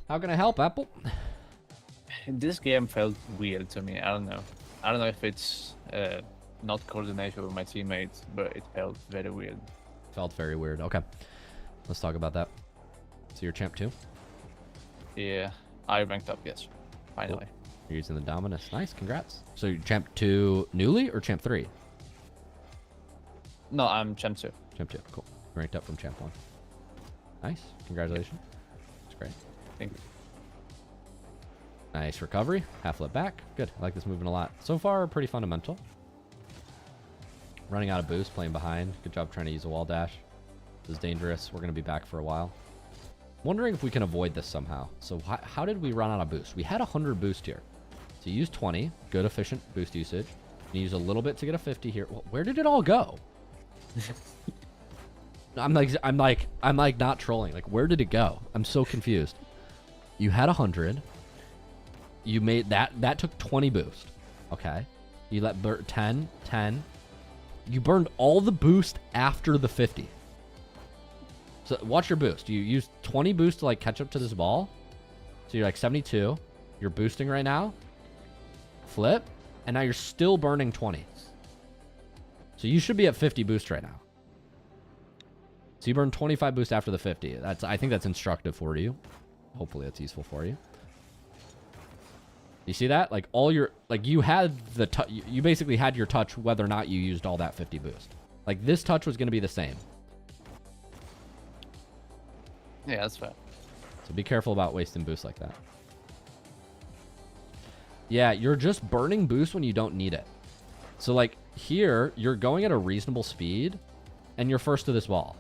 How can I help, Apple? This game felt weird to me. I don't know. I don't know if it's not coordination with my teammates, but it felt very weird. Felt very weird. Okay. Let's talk about that. So you're champ 2? Yeah, I ranked up, yes. Finally. Cool. You're using the Dominus. Nice, congrats. So you're champ 2 newly or champ 3? No, I'm champ 2. Champ 2, cool. Ranked up from champ 1. Nice, congratulations. That's great. Thank you. Nice recovery. Half flip back. Good. I like this movement a lot. So far, pretty fundamental. Running out of boost, playing behind. Good job trying to use a wall dash. This is dangerous. We're going to be back for a while. Wondering if we can avoid this somehow. So how did we run out of boost? We had 100 boost here. So you use 20. Good, efficient boost usage. You use a little bit to get a 50 here. Well, where did it all go? I'm like not trolling. Like, where did it go? I'm so confused. You had 100. You made that took 20 boost. Okay. You let 10. You burned all the boost after the 50. So watch your boost. You use 20 boost to like catch up to this ball. So you're like 72. You're boosting right now. Flip. And now you're still burning 20. So you should be at 50 boost right now. So you burn 25 boost after the 50. I think that's instructive for you. Hopefully that's useful for you. You see that? Like you had the you basically had your touch whether or not you used all that 50 boost. Like this touch was going to be the same. Yeah, that's fair. So be careful about wasting boost like that. Yeah, you're just burning boost when you don't need it. So like here, you're going at a reasonable speed and you're first to this ball.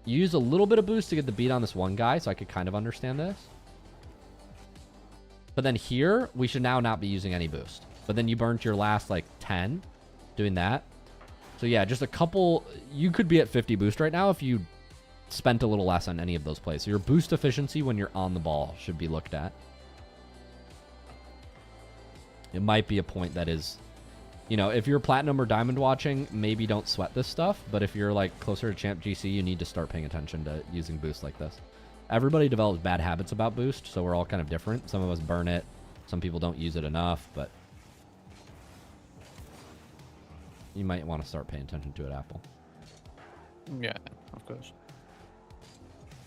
You use a little bit of boost to get the beat on this one guy, so I could kind of understand this. But then here, we should now not be using any boost. But then you burnt your last, like, 10 doing that. So yeah, just a couple... You could be at 50 boost right now if you spent a little less on any of those plays. So your boost efficiency when you're on the ball should be looked at. It might be a point that is... You know, if you're platinum or diamond watching, maybe don't sweat this stuff. But if you're, like, closer to champ GC, you need to start paying attention to using boost like this. Everybody develops bad habits about boost, so we're all kind of different. Some of us burn it. Some people don't use it enough, but... You might want to start paying attention to it, Apple. Yeah, of course.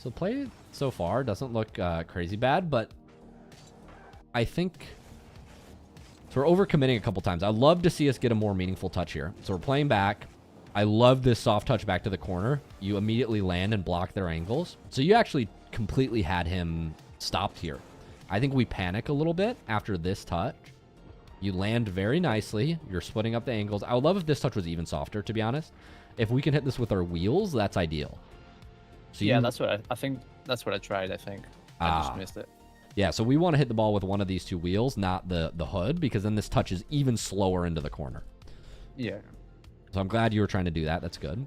So play so far doesn't look crazy bad, but I think... So we're overcommitting a couple times. I'd love to see us get a more meaningful touch here. So we're playing back. I love this soft touch back to the corner. You immediately land and block their angles. So you actually completely had him stopped here. I think we panic a little bit after this touch. You land very nicely. You're splitting up the angles. I would love if this touch was even softer, to be honest. If we can hit this with our wheels, that's ideal. So yeah, that's what I think. That's what I tried, I think. I just missed it. Yeah, so we want to hit the ball with one of these two wheels, not the hood, because then this touch is even slower into the corner. Yeah. So I'm glad you were trying to do that. That's good.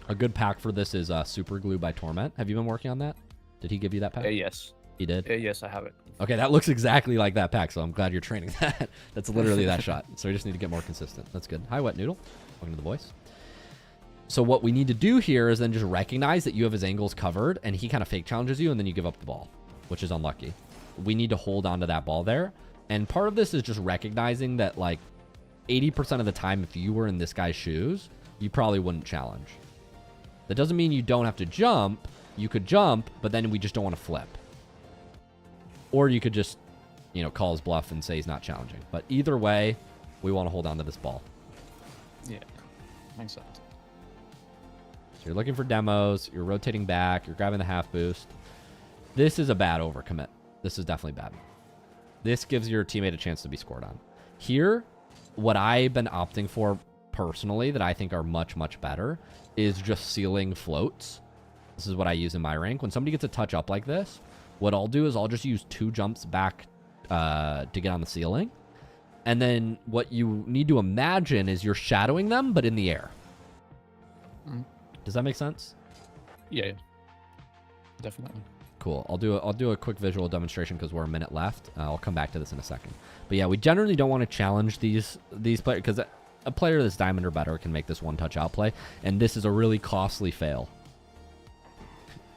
A good pack for this is Super Glue by Torment. Have you been working on that? Did he give you that pack? Yes. He did? Yes, I have it. Okay, that looks exactly like that pack, so I'm glad you're training that. That's literally that shot. So we just need to get more consistent. That's good. Hi, Wet Noodle. Welcome to the voice. So what we need to do here is then just recognize that you have his angles covered, and he kind of fake challenges you, and then you give up the ball, which is unlucky. We need to hold on to that ball there. And part of this is just recognizing that, like, 80% of the time, if you were in this guy's shoes, you probably wouldn't challenge. That doesn't mean you don't have to jump. You could jump, but then we just don't want to flip. Or you could just, you know, call his bluff and say he's not challenging. But either way, we want to hold on to this ball. Yeah, makes sense. So you're looking for demos, you're rotating back, you're grabbing the half boost. This is a bad overcommit. This is definitely bad. This gives your teammate a chance to be scored on. Here, what I've been opting for personally that I think are much, much better is just sealing floats. This is what I use in my rank. When somebody gets a touch up like this, what I'll do is I'll just use 2 jumps back to get on the ceiling. And then what you need to imagine is you're shadowing them, but in the air. Does that make sense? Yeah, definitely. Cool. I'll do a quick visual demonstration because we're a minute left. I'll come back to this in a second. But yeah, we generally don't want to challenge these players because a player that's diamond or better can make this one-touch outplay, and this is a really costly fail.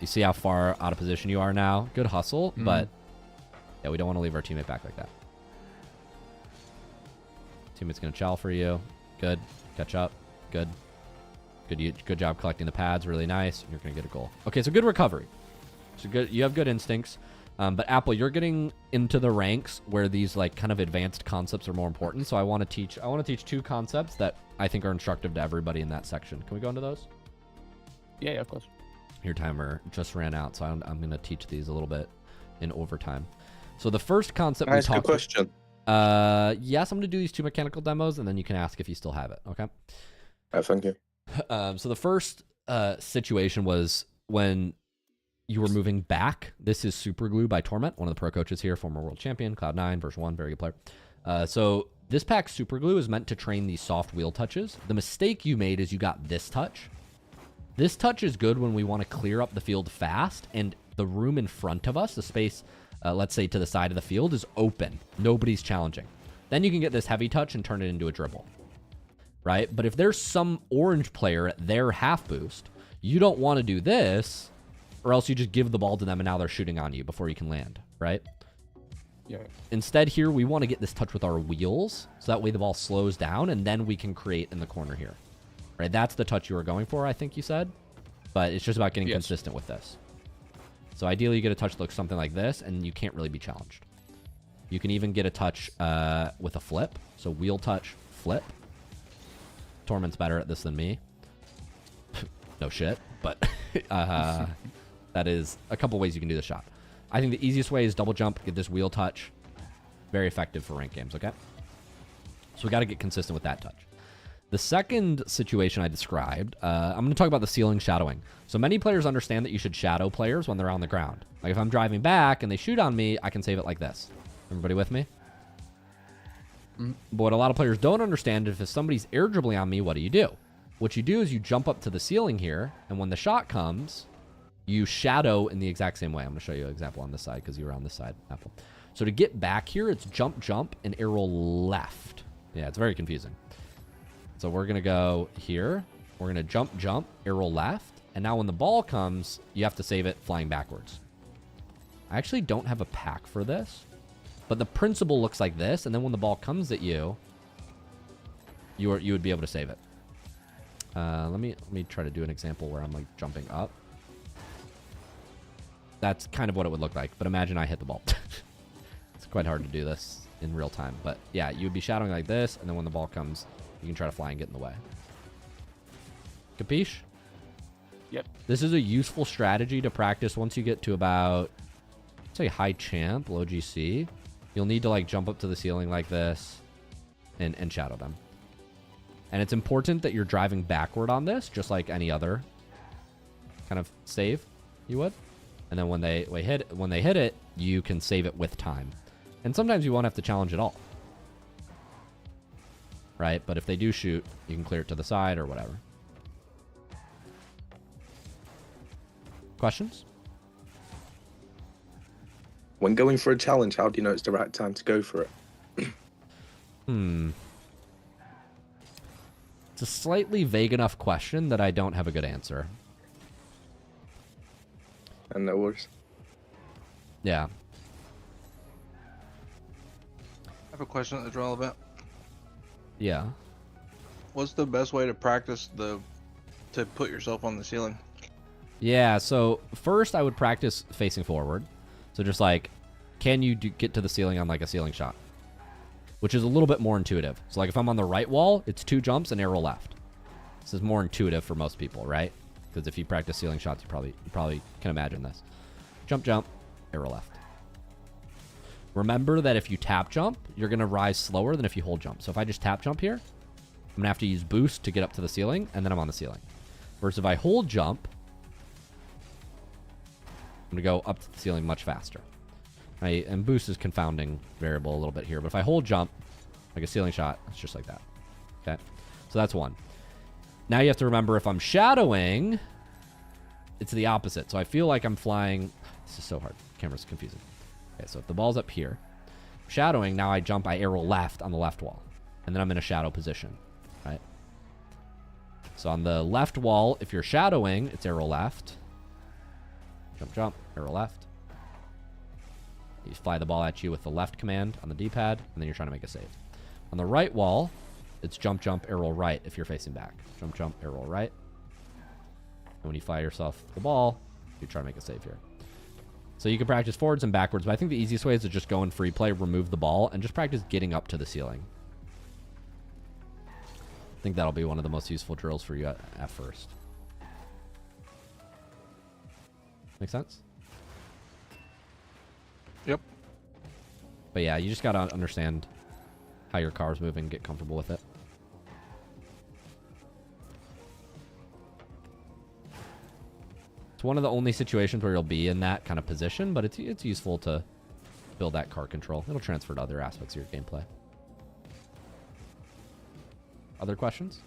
You see how far out of position you are now? Good hustle, but yeah, we don't want to leave our teammate back like that. Teammate's going to chow for you. Good. Catch up. Good. Good job collecting the pads. Really nice. You're going to get a goal. Okay, so good recovery. So good. You have good instincts. But Apple, you're getting into the ranks where these like kind of advanced concepts are more important. So I want to teach 2 concepts that I think are instructive to everybody in that section. Can we go into those? Yeah, of course. Your timer just ran out, so I'm going to teach these a little bit in overtime. So the first concept we talked about. Question. Yes, I'm going to do these 2 mechanical demos, and then you can ask if you still have it. Okay. Thank you. So the first situation was when you were moving back. This is Super Glue by Torment, one of the pro coaches here, former world champion, Cloud9, version 1, very good player. So this pack Super Glue is meant to train these soft wheel touches. The mistake you made is you got this touch. This touch is good when we want to clear up the field fast, and the room in front of us, the space, let's say to the side of the field, is open. Nobody's challenging. Then you can get this heavy touch and turn it into a dribble, right? But if there's some orange player at their half boost, you don't want to do this, or else you just give the ball to them and now they're shooting on you before you can land, right? Yeah. Instead here, we want to get this touch with our wheels, so that way the ball slows down, and then we can create in the corner here. Right, that's the touch you were going for, I think you said. But it's just about getting consistent with this. So ideally, you get a touch that looks something like this, and you can't really be challenged. You can even get a touch with a flip. So wheel touch, flip. Torment's better at this than me. No shit. But that is a couple ways you can do the shot. I think the easiest way is double jump, get this wheel touch. Very effective for ranked games, okay? So we got to get consistent with that touch. The second situation I described, I'm going to talk about the ceiling shadowing. So many players understand that you should shadow players when they're on the ground. Like if I'm driving back and they shoot on me, I can save it like this. Everybody with me? But what a lot of players don't understand is if somebody's air dribbling on me, what do? What you do is you jump up to the ceiling here, and when the shot comes, you shadow in the exact same way. I'm going to show you an example on this side because you were on this side, Apple. So to get back here, it's jump, jump, and arrow left. Yeah, it's very confusing. So we're going to go here. We're going to jump, jump, arrow left. And now when the ball comes, you have to save it flying backwards. I actually don't have a pack for this. But the principle looks like this. And then when the ball comes at you, you would be able to save it. Let me try to do an example where I'm like jumping up. That's kind of what it would look like. But imagine I hit the ball. It's quite hard to do this in real time. But yeah, you would be shadowing like this. And then when the ball comes, you can try to fly and get in the way. Capiche? Yep. This is a useful strategy to practice once you get to about, say, high champ, low GC. You'll need to like jump up to the ceiling like this and shadow them. And it's important that you're driving backward on this, just like any other kind of save you would. And then when they hit it, you can save it with time. And sometimes you won't have to challenge at all. Right? But if they do shoot, you can clear it to the side or whatever. Questions? When going for a challenge, how do you know it's the right time to go for it? It's a slightly vague enough question that I don't have a good answer. And no worries. Yeah. I have a question that's relevant. Yeah. What's the best way to practice to put yourself on the ceiling? Yeah, so first I would practice facing forward. So just like, can you get to the ceiling on like a ceiling shot? which is a little bit more intuitive. So like if I'm on the right wall, it's 2 jumps and arrow left. This is more intuitive for most people, right? Because if you practice ceiling shots, you probably can imagine this. Jump, jump, arrow left. Remember that if you tap jump, you're going to rise slower than if you hold jump. So if I just tap jump here, I'm going to have to use boost to get up to the ceiling, and then I'm on the ceiling. Versus if I hold jump, I'm going to go up to the ceiling much faster. And boost is confounding variable a little bit here. But if I hold jump, like a ceiling shot, it's just like that. Okay? So that's one. Now you have to remember if I'm shadowing, it's the opposite. So I feel like I'm flying. This is so hard. Camera's confusing. Okay, so if the ball's up here, shadowing, now I jump, I arrow left on the left wall. And then I'm in a shadow position, right? So on the left wall, if you're shadowing, it's arrow left. Jump, jump, arrow left. You fly the ball at you with the left command on the D-pad, and then you're trying to make a save. On the right wall, it's jump, jump, arrow right if you're facing back. Jump, jump, arrow right. And when you fire yourself the ball, you try to make a save here. So you can practice forwards and backwards, but I think the easiest way is to just go in free play, remove the ball, and just practice getting up to the ceiling. I think that'll be one of the most useful drills for you at first. Make sense? Yep. But yeah, you just gotta understand how your car's moving, get comfortable with it. It's one of the only situations where you'll be in that kind of position, but it's useful to build that car control. It'll transfer to other aspects of your gameplay. Other questions?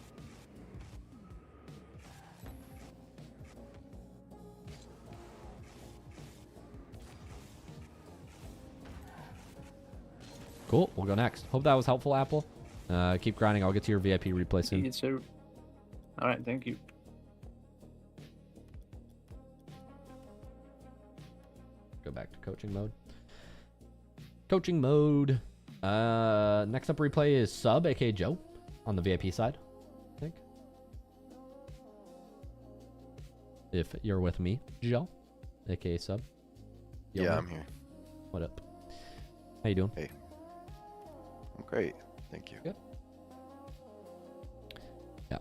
Cool. We'll go next. Hope that was helpful, Apple. Keep grinding. I'll get to your VIP replay soon. Yes, sir. All right, thank you. Go back to coaching mode. Coaching mode. Next up replay is Sub, aka Joe, on the VIP side, I think. If you're with me, Joe, aka Sub. Yo, Yeah, man. I'm here. What up? How you doing? Hey. I'm great. Thank you. Good. Yeah.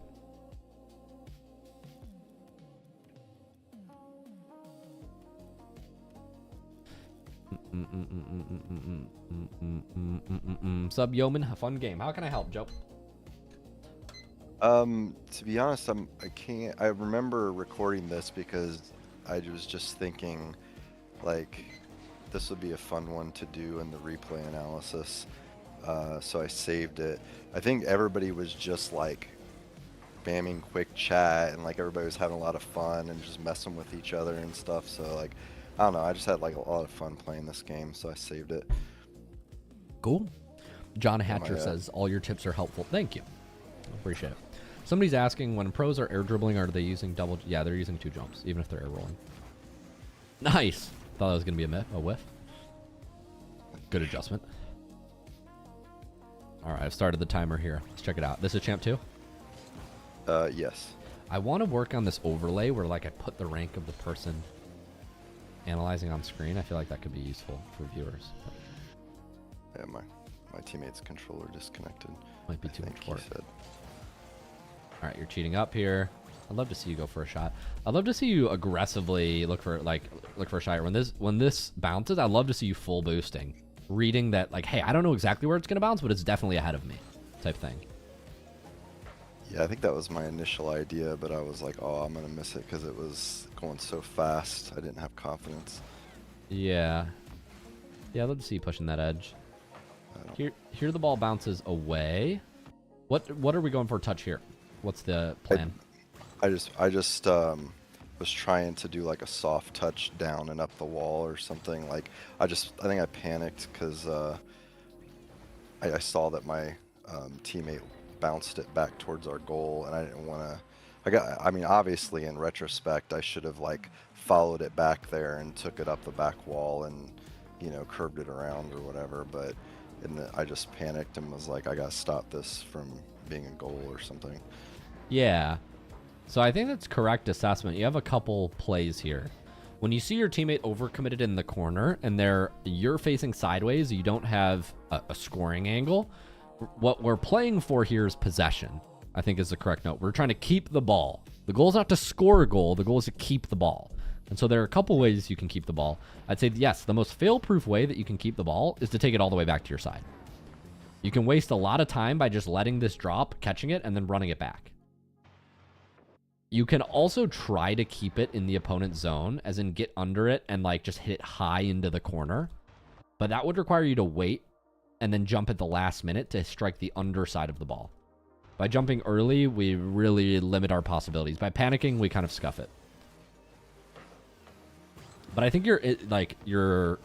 Sub Yeoman, a fun game. How can I help, Joe? To be honest, I remember recording this because I was just thinking, like, this would be a fun one to do in the replay analysis. So I saved it. I think everybody was just like spamming quick chat and like everybody was having a lot of fun and just messing with each other and stuff. So like, I don't know. I just had like a lot of fun playing this game, so I saved it. Cool. John Hatcher says all your tips are helpful. Thank you. Appreciate it. Somebody's asking, when pros are air dribbling, are they using double? Yeah, they're using 2 jumps, even if they're air rolling. Nice. Thought that was gonna be a whiff. Good adjustment. All right, I've started the timer here. Let's check it out. This is champ 2? Yes. I want to work on this overlay where like I put the rank of the person analyzing on screen. I feel like that could be useful for viewers. Yeah, my teammate's controller disconnected. Might be too much work. Said. All right, you're cheating up here. I'd love to see you go for a shot. I'd love to see you aggressively look for a shot. When this bounces, I'd love to see you full boosting, reading that like, hey, I don't know exactly where it's gonna bounce, but it's definitely ahead of me, type thing. Yeah, I think that was my initial idea, but I was like, oh, I'm gonna miss it because it was going so fast. I didn't have confidence. Yeah. Yeah, I'd love to see you pushing that edge. Here the ball bounces away. What are we going for touch here? What's the plan? I just was trying to do like a soft touch down and up the wall or something. Like I think I panicked because I saw that my teammate bounced it back towards our goal, and I didn't want to. I mean, obviously in retrospect, I should have like followed it back there and took it up the back wall and curved it around or whatever. But I just panicked and was like, I gotta stop this from being a goal or something. Yeah. So I think that's correct assessment. You have a couple plays here. When you see your teammate overcommitted in the corner and you're facing sideways, you don't have a scoring angle. What we're playing for here is possession, I think is the correct note. We're trying to keep the ball. The goal is not to score a goal. The goal is to keep the ball. And so there are a couple ways you can keep the ball. I'd say, yes, the most fail-proof way that you can keep the ball is to take it all the way back to your side. You can waste a lot of time by just letting this drop, catching it, and then running it back. You can also try to keep it in the opponent's zone, as in get under it and like just hit it high into the corner. But that would require you to wait and then jump at the last minute to strike the underside of the ball. By jumping early, we really limit our possibilities. By panicking, we kind of scuff it. But I think your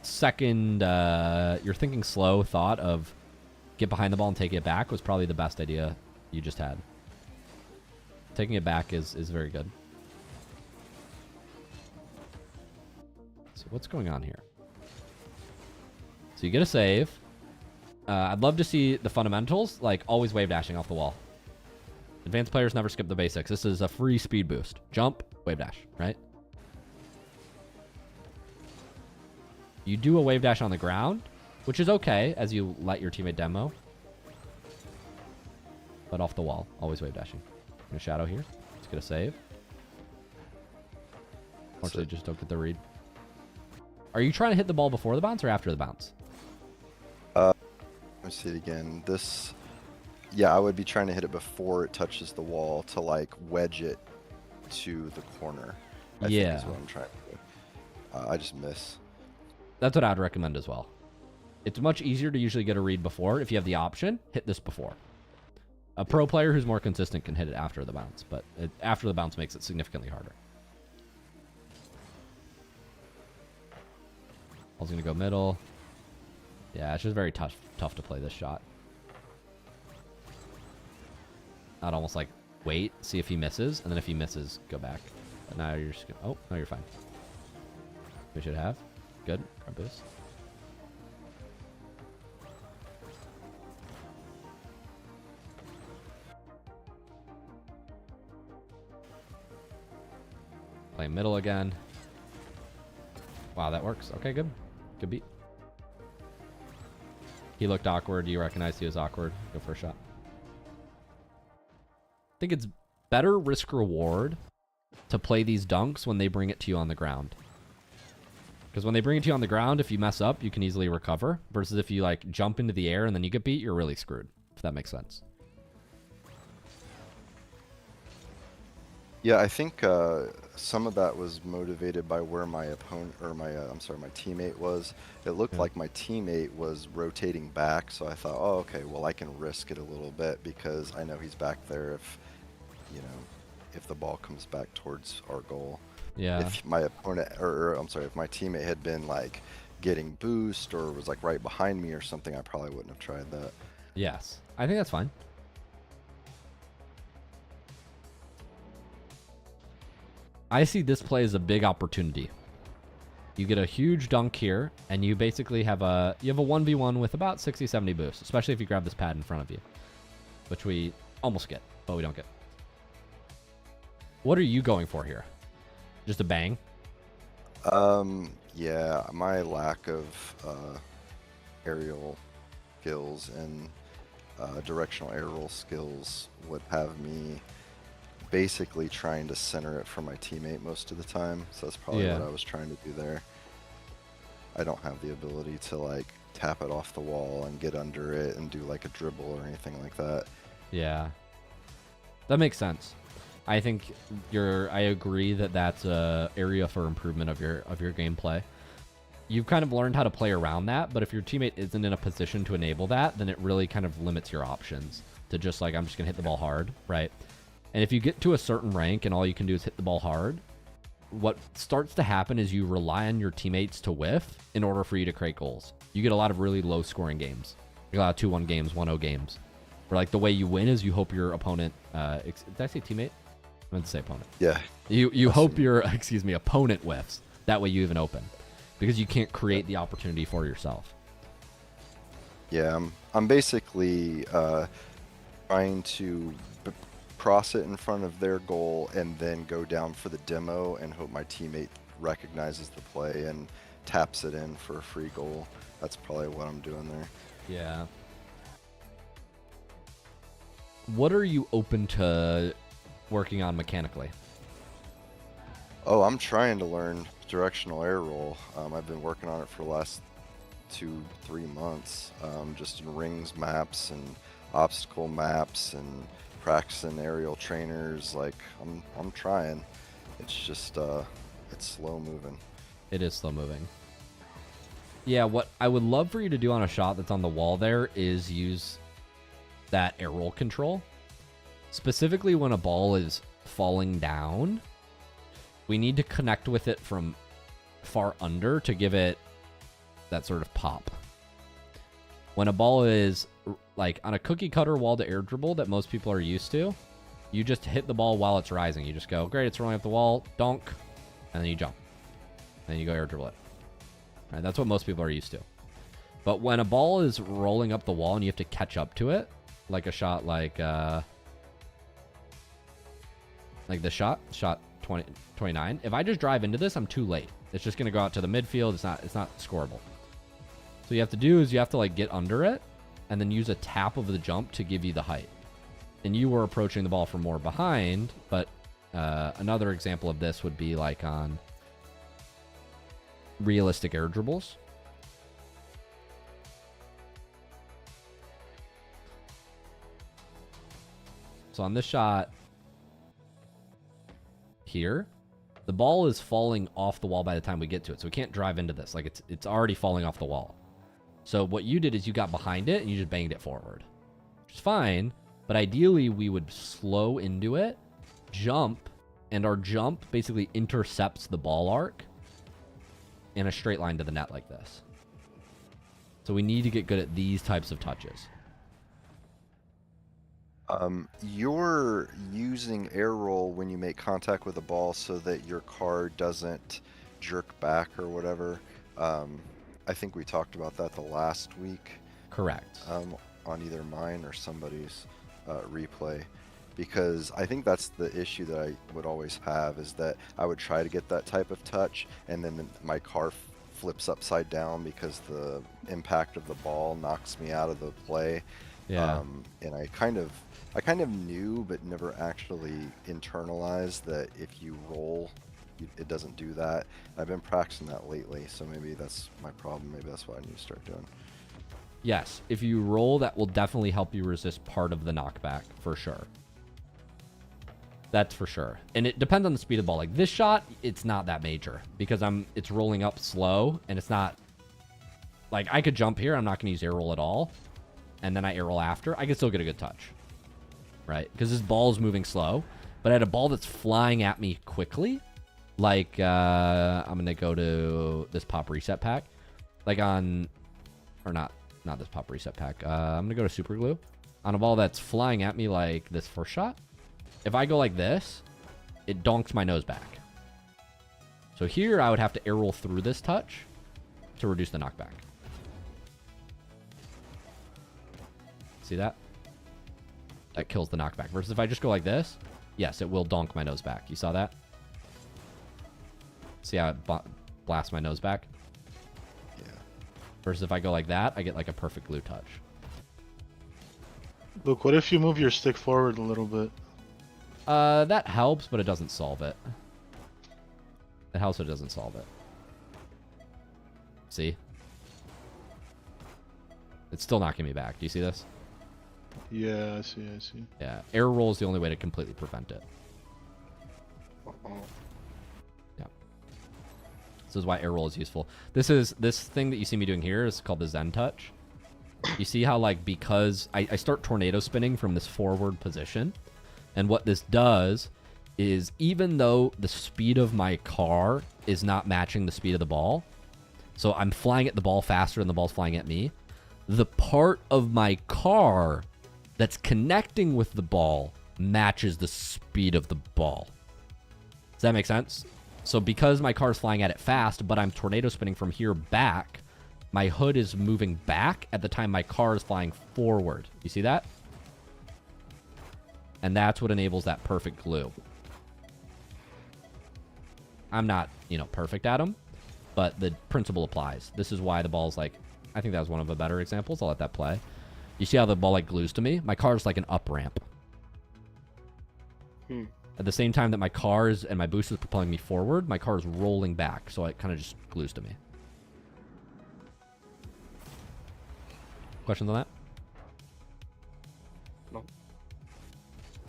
second, your thinking slow thought of get behind the ball and take it back was probably the best idea you just had. Taking it back is very good. So what's going on here? So you get a save. I'd love to see the fundamentals, like always wave dashing off the wall. Advanced players never skip the basics. This is a free speed boost. Jump, wave dash, right? You do a wave dash on the ground, which is okay as you let your teammate demo. But off the wall, always wave dashing. A shadow here. Let's get a save. Unfortunately, just don't get the read. Are you trying to hit the ball before the bounce or after the bounce? Let me see it again. Yeah, I would be trying to hit it before it touches the wall to like wedge it to the corner. I think is what I'm trying to do. I just miss. That's what I'd recommend as well. It's much easier to usually get a read before. If you have the option, hit this before. A pro player who's more consistent can hit it after the bounce, but after the bounce makes it significantly harder. I was going to go middle. Yeah, it's just very tough to play this shot. I'd almost like wait, see if he misses, and then if he misses, go back. But now you're just oh, no, you're fine. We should have. Good. Grab boost. Play middle again. Wow, that works. Okay, good. Good beat. He looked awkward. You recognized he was awkward. Go for a shot. I think it's better risk reward to play these dunks when they bring it to you on the ground. Because when they bring it to you on the ground, if you mess up, you can easily recover. Versus if you like jump into the air and then you get beat, you're really screwed. If that makes sense. Yeah, I think some of that was motivated by where my opponent, or my teammate was. It looked like my teammate was rotating back, so I thought, oh, okay, well, I can risk it a little bit because I know he's back there if, you know, if the ball comes back towards our goal. Yeah. If my opponent, if my teammate had been like getting boost or was like right behind me or something, I probably wouldn't have tried that. Yes, I think that's fine. I see this play as a big opportunity. You get a huge dunk here, and you basically have a 1v1 with about 60-70 boost, especially if you grab this pad in front of you, which we almost get, but we don't get. What are you going for here? Just a bang? Yeah, my lack of aerial skills and directional air roll skills would have me basically trying to center it for my teammate most of the time. So that's probably what I was trying to do there. I don't have the ability to like tap it off the wall and get under it and do like a dribble or anything like that. Yeah. That makes sense. I think I agree that that's a area for improvement of your gameplay. You've kind of learned how to play around that, but if your teammate isn't in a position to enable that, then it really kind of limits your options to just like, I'm just going to hit the ball hard, right? And if you get to a certain rank and all you can do is hit the ball hard, what starts to happen is you rely on your teammates to whiff in order for you to create goals. You get a lot of really low scoring games. You get a lot of 2-1 games, 1-0 games. Where like the way you win is you hope your opponent, did I say teammate? I meant to say opponent. Yeah. You hope your, opponent whiffs. That way you even open. Because you can't create the opportunity for yourself. Yeah, I'm basically trying to cross it in front of their goal and then go down for the demo and hope my teammate recognizes the play and taps it in for a free goal. That's probably what I'm doing there. Yeah. What are you open to working on mechanically? Oh, I'm trying to learn directional air roll. I've been working on it for the last 2-3 months, just in rings maps and obstacle maps and practicing aerial trainers. Like I'm trying. It's just it's slow moving. It is slow moving. Yeah, what I would love for you to do on a shot that's on the wall there is use that air roll control. Specifically when a ball is falling down, we need to connect with it from far under to give it that sort of pop. When a ball is like on a cookie cutter wall to air dribble that most people are used to, you just hit the ball while it's rising. You just go, great, it's rolling up the wall, donk, and then you jump. Then you go air dribble it. Right, that's what most people are used to. But when a ball is rolling up the wall and you have to catch up to it, like a shot like the shot 29, if I just drive into this, I'm too late. It's just going to go out to the midfield. It's not scoreable. So you have to do is you have to like get under it and then use a tap of the jump to give you the height. And you were approaching the ball from more behind, but another example of this would be like on realistic air dribbles. So on this shot here, the ball is falling off the wall by the time we get to it. So we can't drive into this. Like it's already falling off the wall. So what you did is you got behind it and you just banged it forward, which is fine. But ideally we would slow into it, jump, and our jump basically intercepts the ball arc in a straight line to the net like this. So we need to get good at these types of touches. You're using air roll when you make contact with the ball so that your car doesn't jerk back or whatever. I think we talked about that the last week. Correct. On either mine or somebody's replay. Because I think that's the issue that I would always have, is that I would try to get that type of touch and then my car flips upside down because the impact of the ball knocks me out of the play. Yeah. And I kind of knew but never actually internalized that if you roll, it doesn't do that. I've been practicing that lately, so maybe that's my problem. Maybe that's what I need to start doing. Yes, if you roll, that will definitely help you resist part of the knockback, for sure. That's for sure. And it depends on the speed of the ball. Like this shot, it's not that major because it's rolling up slow and it's not like I could jump here. I'm not going to use air roll at all. And then I air roll after. I can still get a good touch, right? Because this ball is moving slow, but I had a ball that's flying at me quickly. Like I'm going to go to this pop reset pack, like on, or not this pop reset pack. I'm going to go to super glue on a ball that's flying at me like this first shot. If I go like this, it donks my nose back. So here I would have to air roll through this touch to reduce the knockback. See that? That kills the knockback. Versus if I just go like this, yes, it will donk my nose back. You saw that? See how it blasts my nose back? Yeah. Versus if I go like that, I get like a perfect glue touch. Look, what if you move your stick forward a little bit? That helps, but it doesn't solve it. It helps, but it doesn't solve it. See? It's still knocking me back. Do you see this? Yeah, I see. Yeah, air roll is the only way to completely prevent it. Yeah. This is why air roll is useful. This thing that you see me doing here is called the Zen touch. You see how, like, because I start tornado spinning from this forward position, and what this does is, even though the speed of my car is not matching the speed of the ball, so I'm flying at the ball faster than the ball's flying at me, the part of my car that's connecting with the ball matches the speed of the ball. Does that make sense? So because my car's flying at it fast, but I'm tornado spinning from here back, my hood is moving back at the time my car is flying forward. You see that? And that's what enables that perfect glue. I'm not, you know, perfect at them, but the principle applies. This is why the ball's like, I think that was one of the better examples. I'll let that play. You see how the ball like glues to me? My car's like an up ramp. At the same time that my cars and my boost is propelling me forward, my car is rolling back, so it kind of just glues to me. Questions on that? No.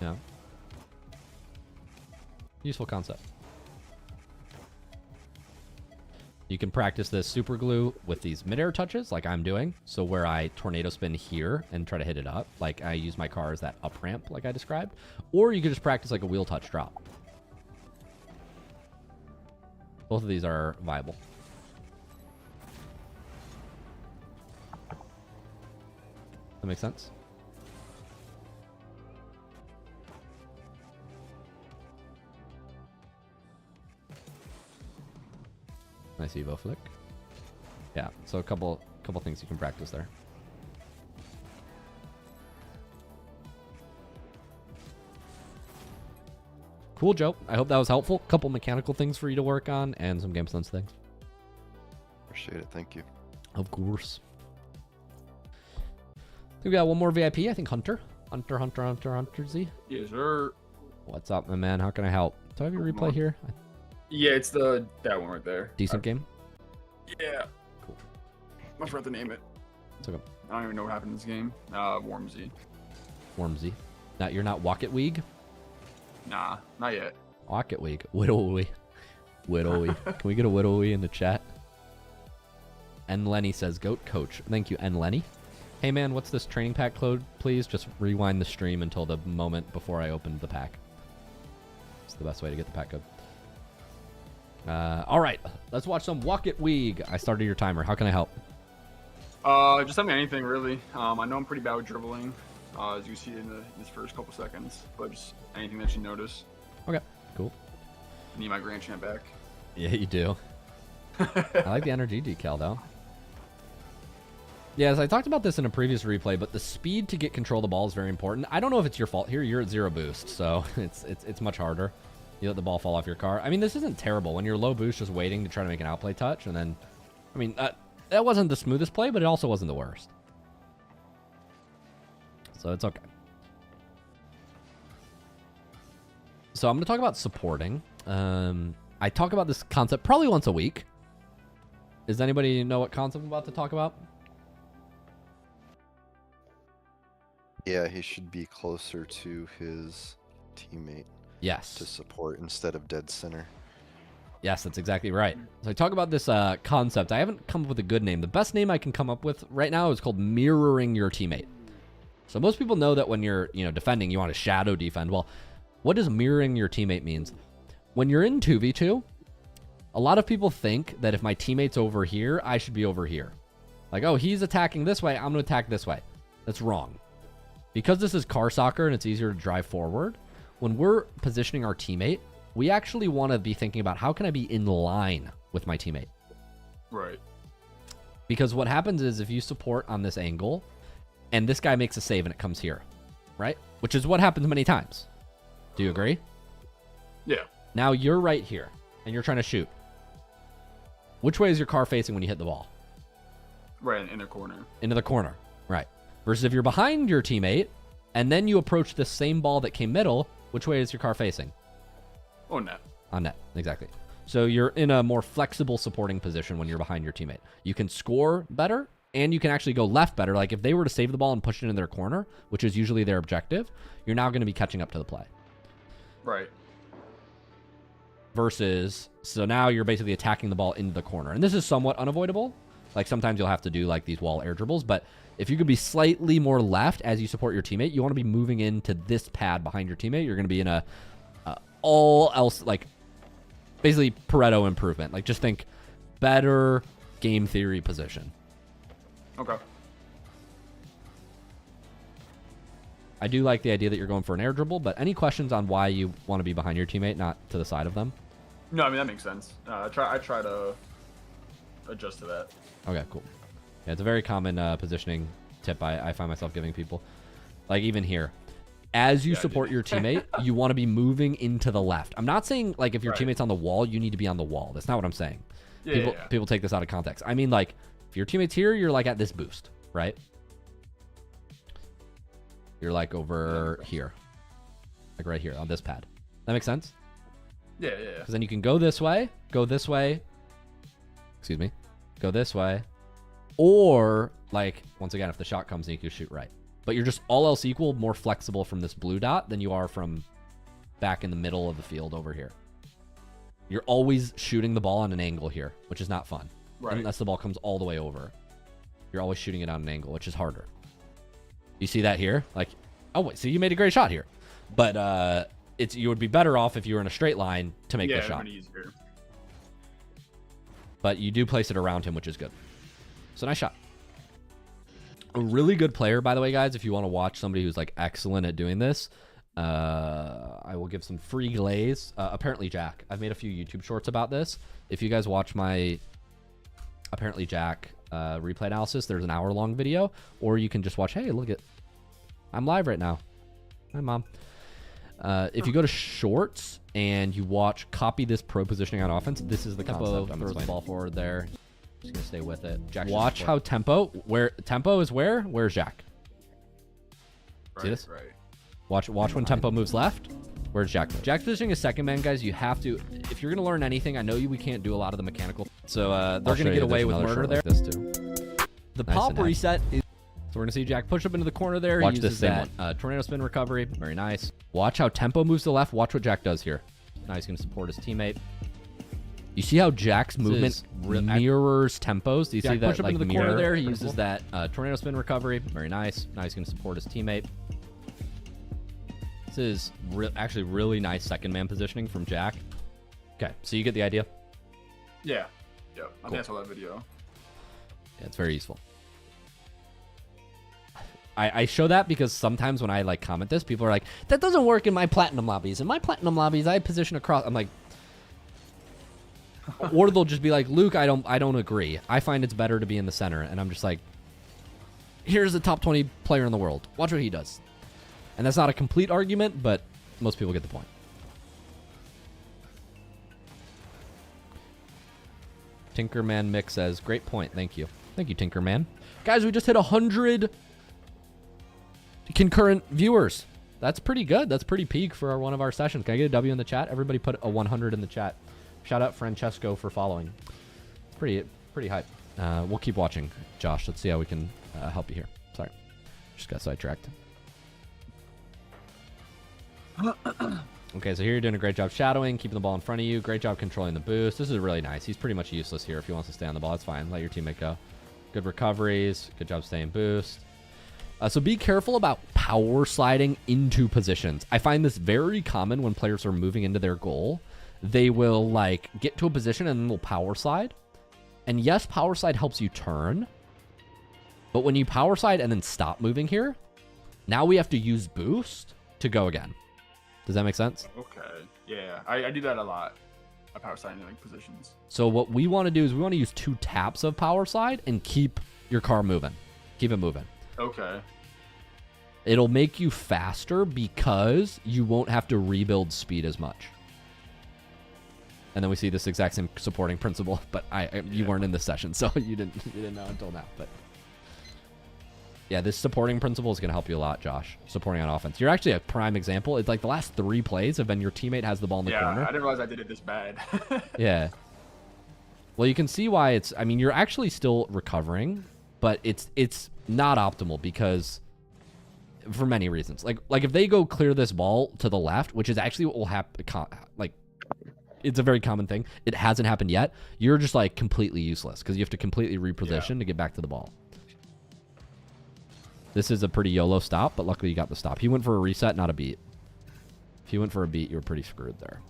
Yeah. Useful concept. You can practice this super glue with these midair touches like I'm doing. So where I tornado spin here and try to hit it up. Like I use my car as that up ramp like I described. Or you could just practice like a wheel touch drop. Both of these are viable. That makes sense? Nice Evo flick. Yeah, so a couple things you can practice there. Cool, Joe. I hope that was helpful. Couple mechanical things for you to work on and some game sense things. Appreciate it. Thank you. Of course. I think we got one more VIP. I think Hunter. Hunter Z. Yes, sir. What's up, my man? How can I help? Do I have your replay here? Yeah, it's that one right there. Decent game? Yeah. Cool. I forgot to name it. It's okay. I don't even know what happened in this game. Wormsy. Wormsy. Now, you're not Walket Weeg? Nah, not yet. Walket Weeg. Whittlewy. Whittlewy. Can we get a Whittlewy in the chat? N. Lenny says, Goat Coach. Thank you, N. Lenny. Hey, man, what's this training pack code, please? Just rewind the stream until the moment before I opened the pack. It's the best way to get the pack code. All right, let's watch some Walk It Weeg. I started your timer. How can I help? Just tell me anything, really. I know I'm pretty bad with dribbling, as you see in these first couple seconds, but just anything that you notice. Okay, cool. I need my Grand Champ back. Yeah, you do. I like the energy decal, though. Yeah, as I talked about this in a previous replay, but the speed to get control of the ball is very important. I don't know if it's your fault here. You're at 0 boost, so it's much harder. You let the ball fall off your car. I mean, this isn't terrible. When you're low boost, just waiting to try to make an outplay touch, and then, I mean, that wasn't the smoothest play, but it also wasn't the worst. So it's okay. So I'm going to talk about supporting. I talk about this concept probably once a week. Does anybody know what concept I'm about to talk about? Yeah, he should be closer to his teammate. Yes. To support instead of dead center. Yes, that's exactly right. So I talk about this concept. I haven't come up with a good name. The best name I can come up with right now is called mirroring your teammate. So most people know that when you're, defending, you want to shadow defend. Well, what does mirroring your teammate means? When you're in 2v2, a lot of people think that if my teammate's over here, I should be over here. Like, oh, he's attacking this way, I'm going to attack this way. That's wrong. Because this is car soccer and it's easier to drive forward, when we're positioning our teammate, we actually want to be thinking about how can I be in line with my teammate? Right. Because what happens is if you support on this angle and this guy makes a save and it comes here, right? Which is what happens many times. Do you agree? Yeah. Now you're right here and you're trying to shoot. Which way is your car facing when you hit the ball? Right, in the corner. Into the corner, right. Versus if you're behind your teammate and then you approach the same ball that came middle, which way is your car facing? On net. On net, exactly. So you're in a more flexible supporting position when you're behind your teammate. You can score better and you can actually go left better. Like if they were to save the ball and push it in their corner, which is usually their objective, you're now going to be catching up to the play. Right. Versus, so now you're basically attacking the ball into the corner. And this is somewhat unavoidable. Like sometimes you'll have to do like these wall air dribbles, but if you could be slightly more left as you support your teammate, you want to be moving into this pad behind your teammate. You're going to be in a all else, like basically Pareto improvement. Like just think better game theory position. Okay. I do like the idea that you're going for an air dribble, but any questions on why you want to be behind your teammate, not to the side of them? No, I mean, that makes sense. I try to adjust to that. Okay, cool. Yeah, it's a very common positioning tip I find myself giving people. Like even here, as you support your teammate, you want to be moving into the left. I'm not saying like if your teammate's on the wall, you need to be on the wall. That's not what I'm saying. People take this out of context. I mean, like if your teammate's here, you're like at this boost, right? You're like over here, like right here on this pad. That makes sense? Yeah. Because then you can go this way, excuse me, go this way, or like once again, if the shot comes in, you can shoot right. But you're just all else equal more flexible from this blue dot than you are from back in the middle of the field over here. You're always shooting the ball on an angle here, which is not fun. Right. Unless the ball comes all the way over. You're always shooting it on an angle, which is harder. You see that here? Like, oh wait, so you made a great shot here. But you would be better off if you were in a straight line to make the shot. Easier. But you do place it around him, which is good. So nice shot. A really good player, by the way, guys, if you want to watch somebody who's like excellent at doing this, I will give some free glaze. Apparently Jack. I've made a few YouTube shorts about this. If you guys watch my Apparently Jack replay analysis, there's an hour-long video, or you can just watch, hey, look at, I'm live right now. Hi, Mom. If you go to shorts and you watch copy this pro positioning on offense, this is the concept. Throws the ball forward there. Just gonna stay with it. Jack, watch how tempo. Where tempo is where? Where's Jack? See this? Right. Watch when tempo moves left. Where's Jack? Jack positioning is second man, guys. You have to, if you're gonna learn anything. I know we can't do a lot of the mechanical. So they're gonna get away with murder there. Like this too. The pop reset is. So we're gonna see Jack push up into the corner there. Watch this that tornado spin recovery. Very nice. Watch how tempo moves to the left. Watch what Jack does here. Now he's gonna support his teammate. You see how Jack's movement mirrors tempos? Do you see that? Push up into the corner there. He uses that tornado spin recovery. Very nice. Now he's gonna support his teammate. This is actually really nice second man positioning from Jack. Okay, so you get the idea? Yeah. Yep. I think I saw that video. Yeah, it's very useful. I show that because sometimes when I like comment this, people are like, that doesn't work in my platinum lobbies. In my platinum lobbies, I position across. I'm like, or they'll just be like, Luke, I don't agree. I find it's better to be in the center. And I'm just like, here's the top 20 player in the world. Watch what he does. And that's not a complete argument, but most people get the point. Tinkerman Mick says, great point. Thank you. Thank you, Tinkerman. Guys, we just hit 100 concurrent viewers. That's pretty good. That's pretty peak for one of our sessions. Can I get a W in the chat? Everybody put a 100 in the chat. Shout out Francesco for following. Pretty hype. We'll keep watching, Josh. Let's see how we can help you here. Sorry. Just got sidetracked. Okay, so here you're doing a great job shadowing, keeping the ball in front of you. Great job controlling the boost. This is really nice. He's pretty much useless here. If he wants to stay on the ball, that's fine. Let your teammate go. Good recoveries. Good job staying boost. So be careful about power sliding into positions. I find this very common when players are moving into their goal. They will like get to a position and then they'll power slide. And yes, power slide helps you turn. But when you power slide and then stop moving here, now we have to use boost to go again. Does that make sense? Okay. Yeah, I do that a lot. I power slide in like positions. So what we want to do is we want to use 2 taps of power slide and keep your car moving. Keep it moving. Okay. It'll make you faster because you won't have to rebuild speed as much. And then we see this exact same supporting principle, but you weren't in this session, so you didn't know until now. But yeah, this supporting principle is going to help you a lot, Josh. Supporting on offense. You're actually a prime example. It's like the last 3 plays have been your teammate has the ball in the corner. Yeah, I didn't realize I did it this bad. Yeah. Well, you can see why it's. I mean, you're actually still recovering, but it's not optimal because for many reasons. Like if they go clear this ball to the left, which is actually what will happen. Like it's a very common thing. It hasn't happened yet. You're just like completely useless because you have to completely reposition to get back to the ball. This is a pretty YOLO stop, but luckily you got the stop. He went for a reset, not a beat. If he went for a beat, you were pretty screwed there.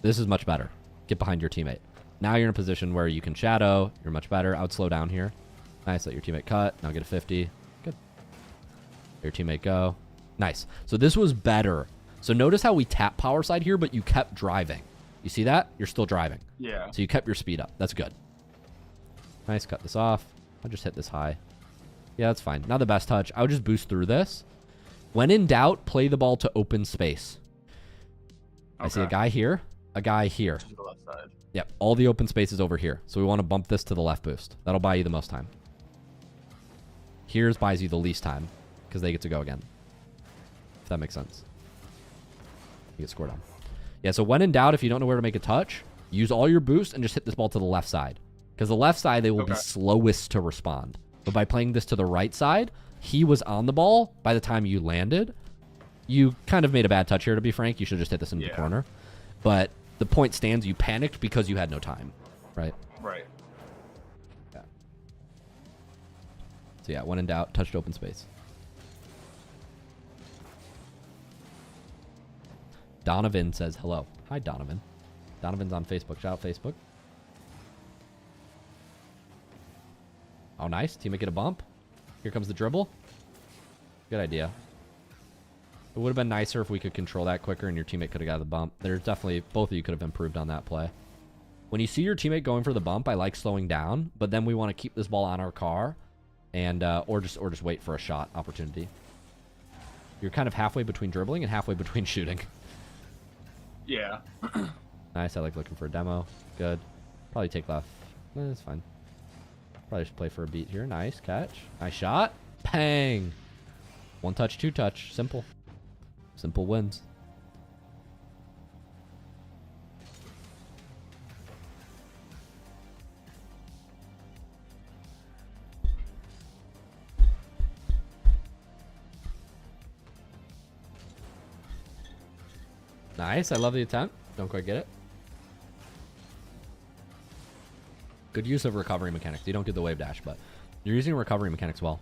This is much better. Get behind your teammate. Now you're in a position where you can shadow. You're much better. I would slow down here. Nice. Let your teammate cut. Now get a 50. Good. Let your teammate go. Nice. So this was better. So notice how we tap power side here, but you kept driving. You see that? You're still driving. Yeah. So you kept your speed up. That's good. Nice. Cut this off. I'll just hit this high. Yeah, that's fine. Not the best touch. I would just boost through this. When in doubt, play the ball to open space. I see a guy here, a guy here. To the left side. Yep, all the open space is over here. So we want to bump this to the left boost. That'll buy you the most time. Here's buys you the least time because they get to go again. If that makes sense. You get scored on. Yeah, so when in doubt, if you don't know where to make a touch, use all your boost and just hit this ball to the left side. Because the left side, they will be slowest to respond. But by playing this to the right side, he was on the ball by the time you landed. You kind of made a bad touch here, to be frank. You should just hit this in the corner. But the point stands, you panicked because you had no time, right? Right. Yeah. So yeah, when in doubt, touched open space. Donovan says hello. Hi, Donovan. Donovan's on Facebook. Shout out Facebook. Oh, nice. Teammate get a bump. Here comes the dribble. Good idea. It would have been nicer if we could control that quicker and your teammate could have got the bump. There's definitely, both of you could have improved on that play. When you see your teammate going for the bump, I like slowing down, but then we want to keep this ball on our car and or just wait for a shot opportunity. You're kind of halfway between dribbling and halfway between shooting. Yeah. Nice. I like looking for a demo. Good. Probably take left. That's fine. Probably should play for a beat here. Nice catch. Nice shot. Pang. One touch, two touch. Simple. Simple wins. Nice. I love the attempt. Don't quite get it. Good use of recovery mechanics. You don't get the wave dash, but you're using recovery mechanics well.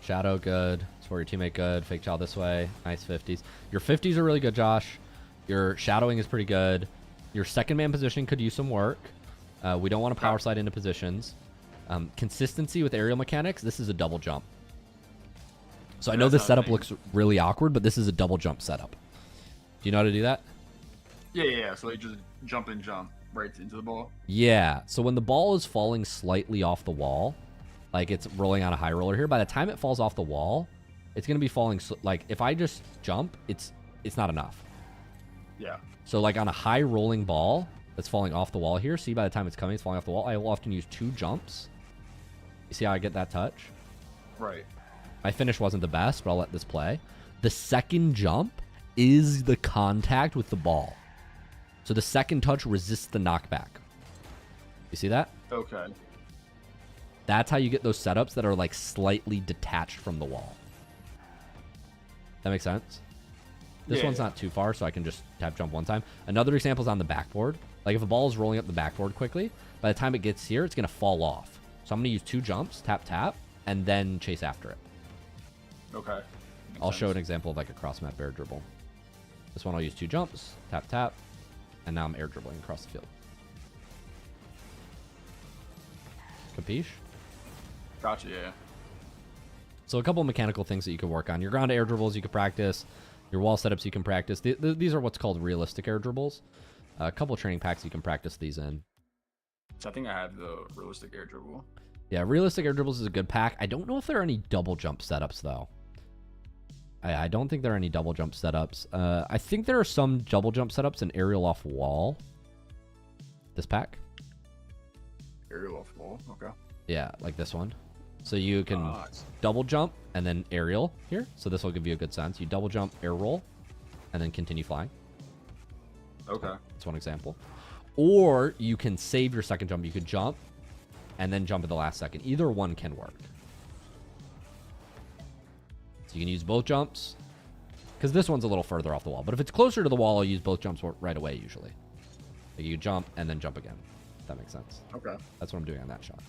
Shadow, good. Support your teammate, good. Fake child this way. Nice 50s. Your 50s are really good, Josh. Your shadowing is pretty good. Your second man positioning could use some work. We don't want to power slide into positions. Consistency with aerial mechanics. This is a double jump. So I know this setup looks really awkward, but this is a double jump setup. Do you know how to do that? Yeah. So they just jump and jump right into the ball. Yeah. So when the ball is falling slightly off the wall, like it's rolling on a high roller here, by the time it falls off the wall, it's going to be falling. Like if I just jump, it's not enough. Yeah. So like on a high rolling ball that's falling off the wall here, see by the time it's coming, it's falling off the wall. I will often use 2 jumps. You see how I get that touch? Right. My finish wasn't the best, but I'll let this play. The second jump is the contact with the ball. So the second touch resists the knockback. You see that? Okay. That's how you get those setups that are like slightly detached from the wall. That makes sense? This one's not too far, so I can just tap jump one time. Another example is on the backboard. Like if a ball is rolling up the backboard quickly, by the time it gets here, it's going to fall off. So I'm going to use 2 jumps, tap, tap, and then chase after it. Okay. I'll show an example of like a cross map air dribble. This one I'll use 2 jumps, tap, tap, and now I'm air dribbling across the field. Capiche? Gotcha, yeah. So a couple of mechanical things that you can work on. Your ground air dribbles you can practice. Your wall setups you can practice. These are what's called realistic air dribbles. A couple of training packs you can practice these in. So I think I have the realistic air dribble. Yeah, realistic air dribbles is a good pack. I don't know if there are any double jump setups, though. I don't think there are any double jump setups. I think there are some double jump setups in aerial off wall. This pack? Aerial off wall, okay. Yeah, like this one. So you can double jump and then aerial here. So this will give you a good sense. You double jump, air roll, and then continue flying. Okay. That's one example. Or you can save your second jump. You could jump and then jump at the last second. Either one can work. So you can use both jumps because this one's a little further off the wall. But if it's closer to the wall, I'll use both jumps right away usually. Like you jump and then jump again. If that makes sense. Okay. That's what I'm doing on that shot.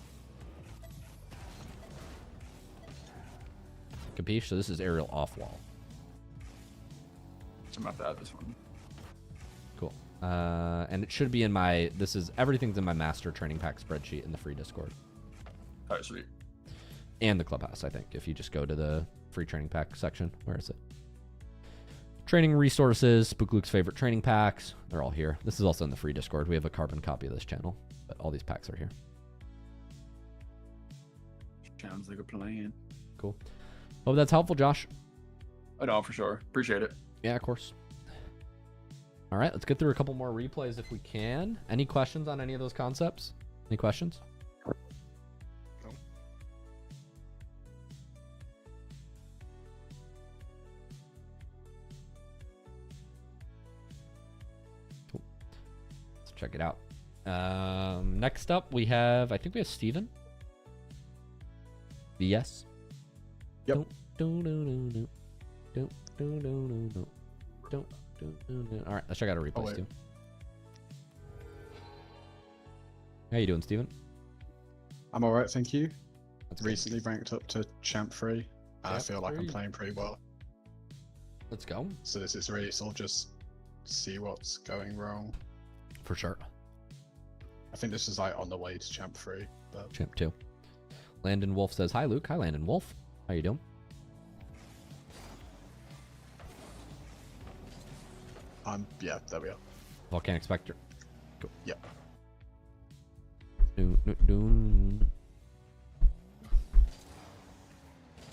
Capiche? So this is aerial off wall. So I'm about to add this one. Cool. And it should be in my, everything's in my master training pack spreadsheet in the free Discord. Alright, sweet. And the Clubhouse, I think. If you just go to the free training pack section. Where is it? Training resources, SpookyLuke's favorite training packs. They're all here. This is also in the free Discord. We have a carbon copy of this channel, but all these packs are here. Sounds like a plan. Cool. Hope that's helpful, Josh. I know, for sure. Appreciate it. Yeah, of course. All right, let's get through a couple more replays if we can. Any questions on any of those concepts? Any questions? Cool. Let's check it out. Next up, I think we have Steven. Yes. Yep. All right, let's check out our replays wait. too. How you doing, Steven? I'm alright, thank you. Recently ranked up to Champ 3. I feel like I'm playing pretty well. Let's go. So this is really sort of just see what's going wrong. For sure. I think this is like on the way to Champ 3. But Champ 2. Landon Wolf says, hi, Luke. Hi, Landon Wolf. How you doing? Yeah, there we are. Volcanic Spectre. Cool. Yep.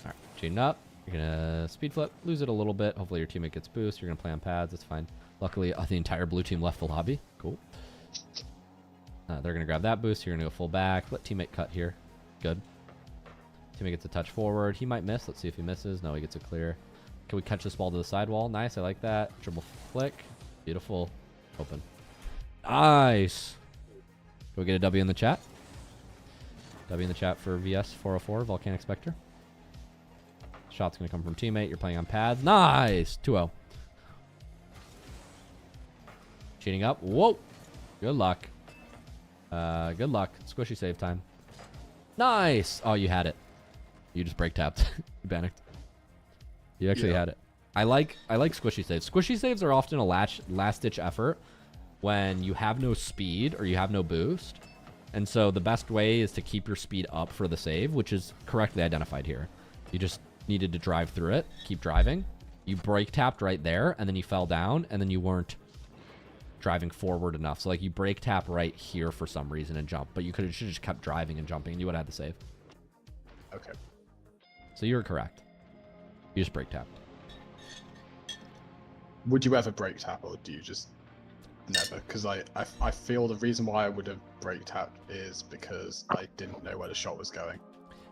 Alright, chain up. You're gonna speed flip, lose it a little bit. Hopefully your teammate gets boost. You're gonna play on pads. That's fine. Luckily, the entire blue team left the lobby. Cool. They're gonna grab that boost. You're gonna go full back. Let teammate cut here. Good. Teammate gets a touch forward. He might miss. Let's see if he misses. No, he gets a clear. Can we catch this ball to the sidewall? Nice. I like that. Dribble flick. Beautiful. Open. Nice. Can we get a W in the chat? W in the chat for VS 404, Volcanic Spectre. Shot's going to come from teammate. You're playing on pads. Nice. 2-0. Cheating up. Whoa. Good luck. Good luck. Squishy save time. Nice. Oh, you had it. You just break tapped. You panicked. You actually had it. I like squishy saves. Squishy saves are often a last ditch effort when you have no speed or you have no boost. And so the best way is to keep your speed up for the save, which is correctly identified here. You just needed to drive through it. Keep driving. You brake tapped right there, and then you fell down, and then you weren't driving forward enough. So like you brake tap right here for some reason and jump, but you should have just kept driving and jumping, and you would have had the save. Okay. So you were correct. You just brake tapped. Would you ever break tap, or do you just never? Because I feel the reason why I would have break tapped is because I didn't know where the shot was going.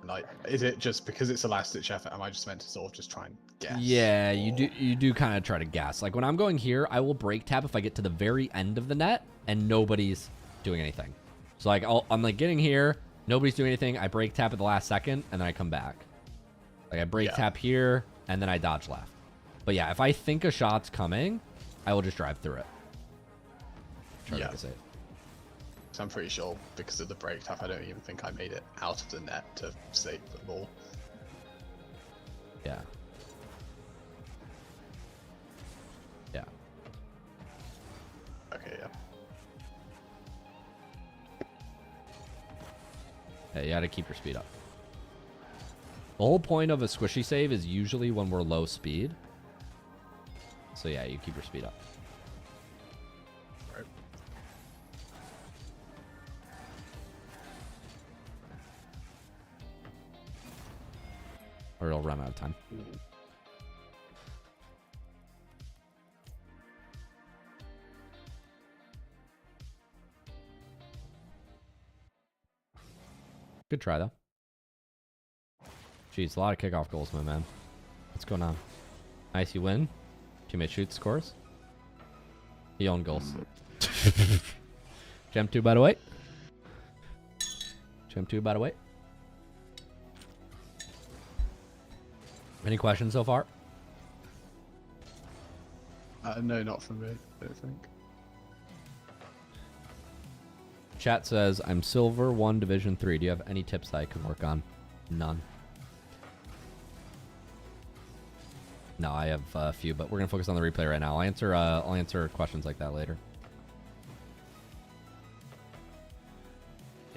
Like, is it just because it's a last ditch effort? Am I just meant to sort of just try and guess? Yeah, you do kind of try to guess. Like when I'm going here, I will brake tap if I get to the very end of the net and nobody's doing anything. So like I'm like getting here, nobody's doing anything. I brake tap at the last second and then I come back. Like I brake tap here and then I dodge left. But yeah, if I think a shot's coming, I will just drive through it. Try to make a save. So I'm pretty sure because of the break tap, I don't even think I made it out of the net to save the ball. Yeah. Yeah. Okay, yeah. Yeah, you gotta keep your speed up. The whole point of a squishy save is usually when we're low speed. So yeah, you keep your speed up. Right. Or it'll run out of time. Good try, though. Jeez, a lot of kickoff goals, my man. What's going on? Nice, you win. Teammate shoots, scores. He owned goals. Gem 2, by the way. Gem 2, by the way. Any questions so far? No, not from me, I don't think. Chat says, I'm Silver 1 Division 3. Do you have any tips that I can work on? None. No, I have a few, but we're going to focus on the replay right now. I'll answer questions like that later.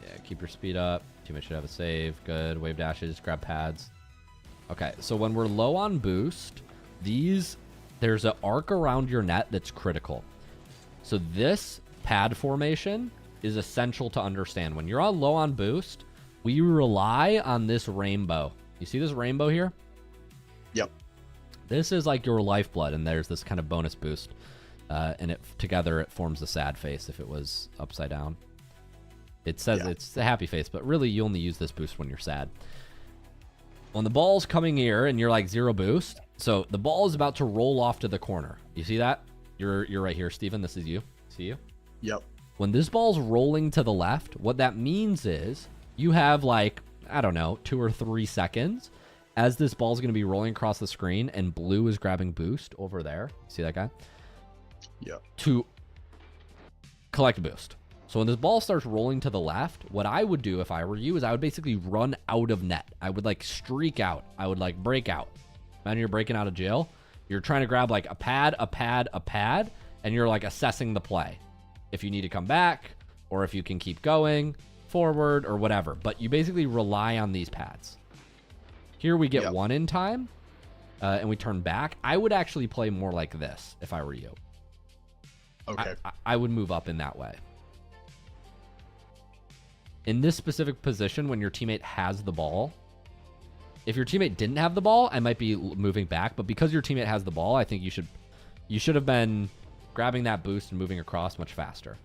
Yeah, keep your speed up. Teammate should have a save. Good. Wave dashes. Grab pads. Okay, so when we're low on boost, there's an arc around your net that's critical. So this pad formation is essential to understand. When you're on low on boost, We rely on this rainbow. You see this rainbow here? Yep. This is like your lifeblood, and there's this kind of bonus boost. And it together it forms a sad face if it was upside down. It says it's a happy face, but really you only use this boost when you're sad. When the ball's coming here and you're like 0 boost, so the ball is about to roll off to the corner. You see that? You're right here, Steven. This is you. See you? Yep. When this ball's rolling to the left, what that means is you have like, I don't know, 2 or 3 seconds as this ball's going to be rolling across the screen and blue is grabbing boost over there. See that guy? Yep. To collect a boost. So when this ball starts rolling to the left, what I would do if I were you is I would basically run out of net. I would like streak out. I would like break out. Imagine you're breaking out of jail. You're trying to grab like a pad, and you're like assessing the play. If you need to come back or if you can keep going forward or whatever. But you basically rely on these pads. Here we get 1 in time and we turn back. I would actually play more like this if I were you. Okay. I would move up in that way. In this specific position, when your teammate has the ball, if your teammate didn't have the ball, I might be moving back. But because your teammate has the ball, I think you should have been grabbing that boost and moving across much faster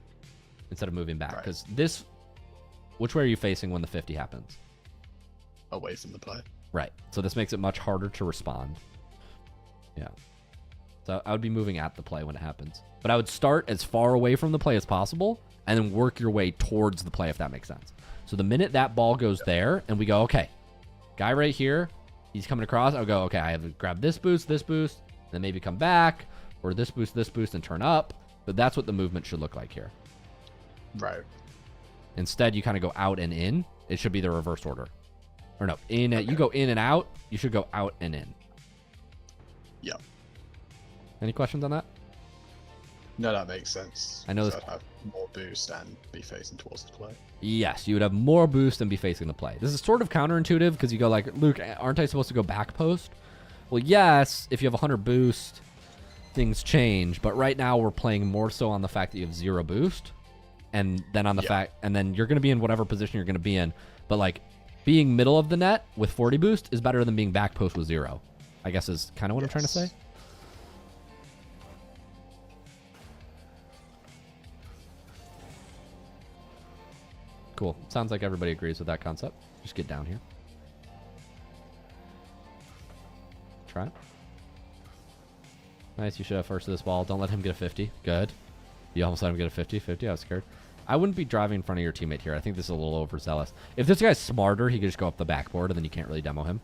instead of moving back. Because this, which way are you facing when the 50 happens? Away from the play. Right. So this makes it much harder to respond. Yeah. So I would be moving at the play when it happens. But I would start as far away from the play as possible and then work your way towards the play, if that makes sense. So the minute that ball goes there and we go, okay, guy right here, he's coming across, I'll go, okay, I have to grab this boost, then maybe come back, or this boost, and turn up. But that's what the movement should look like here. Right. Instead, you kind of go out and in. It should be the reverse order. Or no, in. You go in and out. You should go out and in. Yep. Any questions on that? No, that makes sense. I know this. I'd have more boost and be facing towards the play. Yes, you would have more boost and be facing the play. This is sort of counterintuitive because you go like, Luke, aren't I supposed to go back post? Well, yes, if you have 100 boost, things change. But right now we're playing more so on the fact that you have 0 boost. And then on the fact, and then you're going to be in whatever position you're going to be in. But like being middle of the net with 40 boost is better than being back post with 0. I guess is kind of what I'm trying to say. Cool. Sounds like everybody agrees with that concept. Just get down here. Try it. Nice. You should have first of this ball. Don't let him get a 50. Good. You almost let him get a 50. 50. I was scared. I wouldn't be driving in front of your teammate here. I think this is a little overzealous. If this guy's smarter, he could just go up the backboard and then you can't really demo him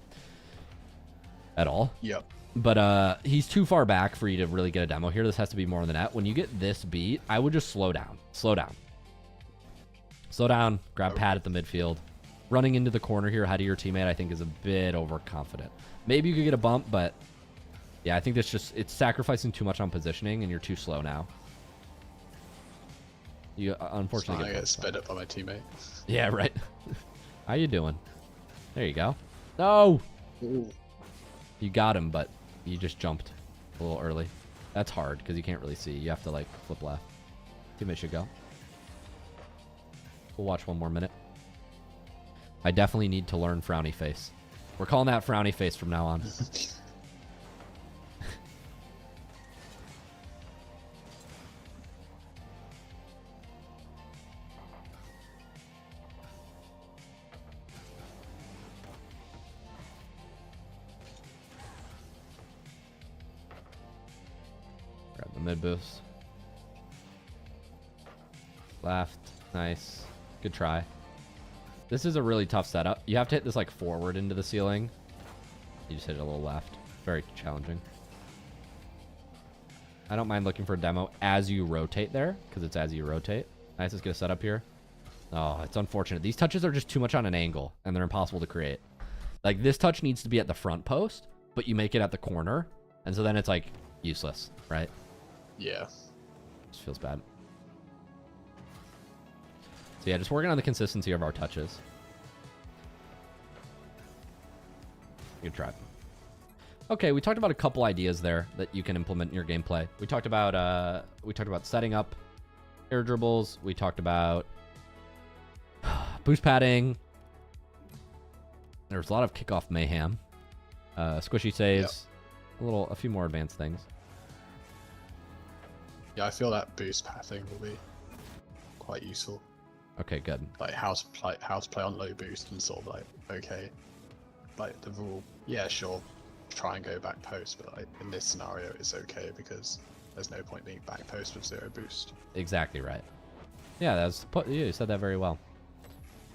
at all. Yep. But he's too far back for you to really get a demo here. This has to be more in the net. When you get this beat, I would just slow down. Slow down. Slow down, grab pad at the midfield. Running into the corner here ahead of your teammate, I think, is a bit overconfident. Maybe you could get a bump, but yeah, I think it's sacrificing too much on positioning, and you're too slow now. You unfortunately I get sped up by my teammate. Yeah, right. How you doing? There you go. No! Ooh. You got him, but you just jumped a little early. That's hard, because you can't really see. You have to, like, flip left. Teammate should go. We'll watch one more minute. I definitely need to learn frowny face. We're calling that frowny face from now on. Grab the mid boost. Left. Nice. Good try. This is a really tough setup. You have to hit this like forward into the ceiling. You just hit it a little left. Very challenging. I don't mind looking for a demo as you rotate there, because it's as you rotate. Nice, let's get a setup here. Oh, it's unfortunate. These touches are just too much on an angle, and they're impossible to create. Like, this touch needs to be at the front post, but you make it at the corner, and so then it's like useless, right? Yeah. Just feels bad. So yeah, just working on the consistency of our touches. Good try. Okay, we talked about a couple ideas there that you can implement in your gameplay. We talked about setting up air dribbles. We talked about boost padding. There's a lot of kickoff mayhem. Squishy saves. A few more advanced things. Yeah, I feel that boost pathing will be quite useful. Okay, good. Like how to play on low boost and sort of like, okay, like the rule, yeah, sure, try and go back post, but like in this scenario it's okay because there's no point being back post with 0 boost. Exactly right. Yeah, you said that very well.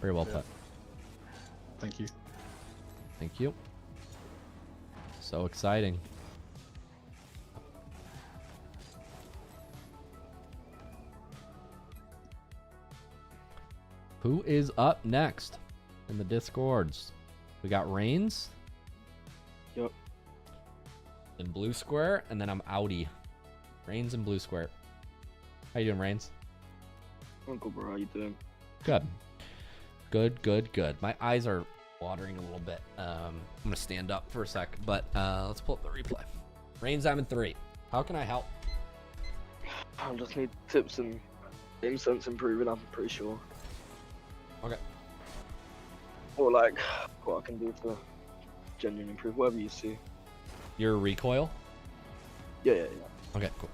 Very well put. Thank you. Thank you. So exciting. Who is up next in the Discords? We got Reigns. Yep. In blue square, and then I'm outie. Reigns in blue square. How you doing, Reigns? I'm good, bro. How you doing? Good. Good. My eyes are watering a little bit. I'm gonna stand up for a sec, but let's pull up the replay. Reigns, I'm in 3. How can I help? I just need tips and game sense improving. I'm pretty sure. Okay. Or like what I can do to genuinely improve. Whatever you see. Your recoil? Yeah. Okay, cool.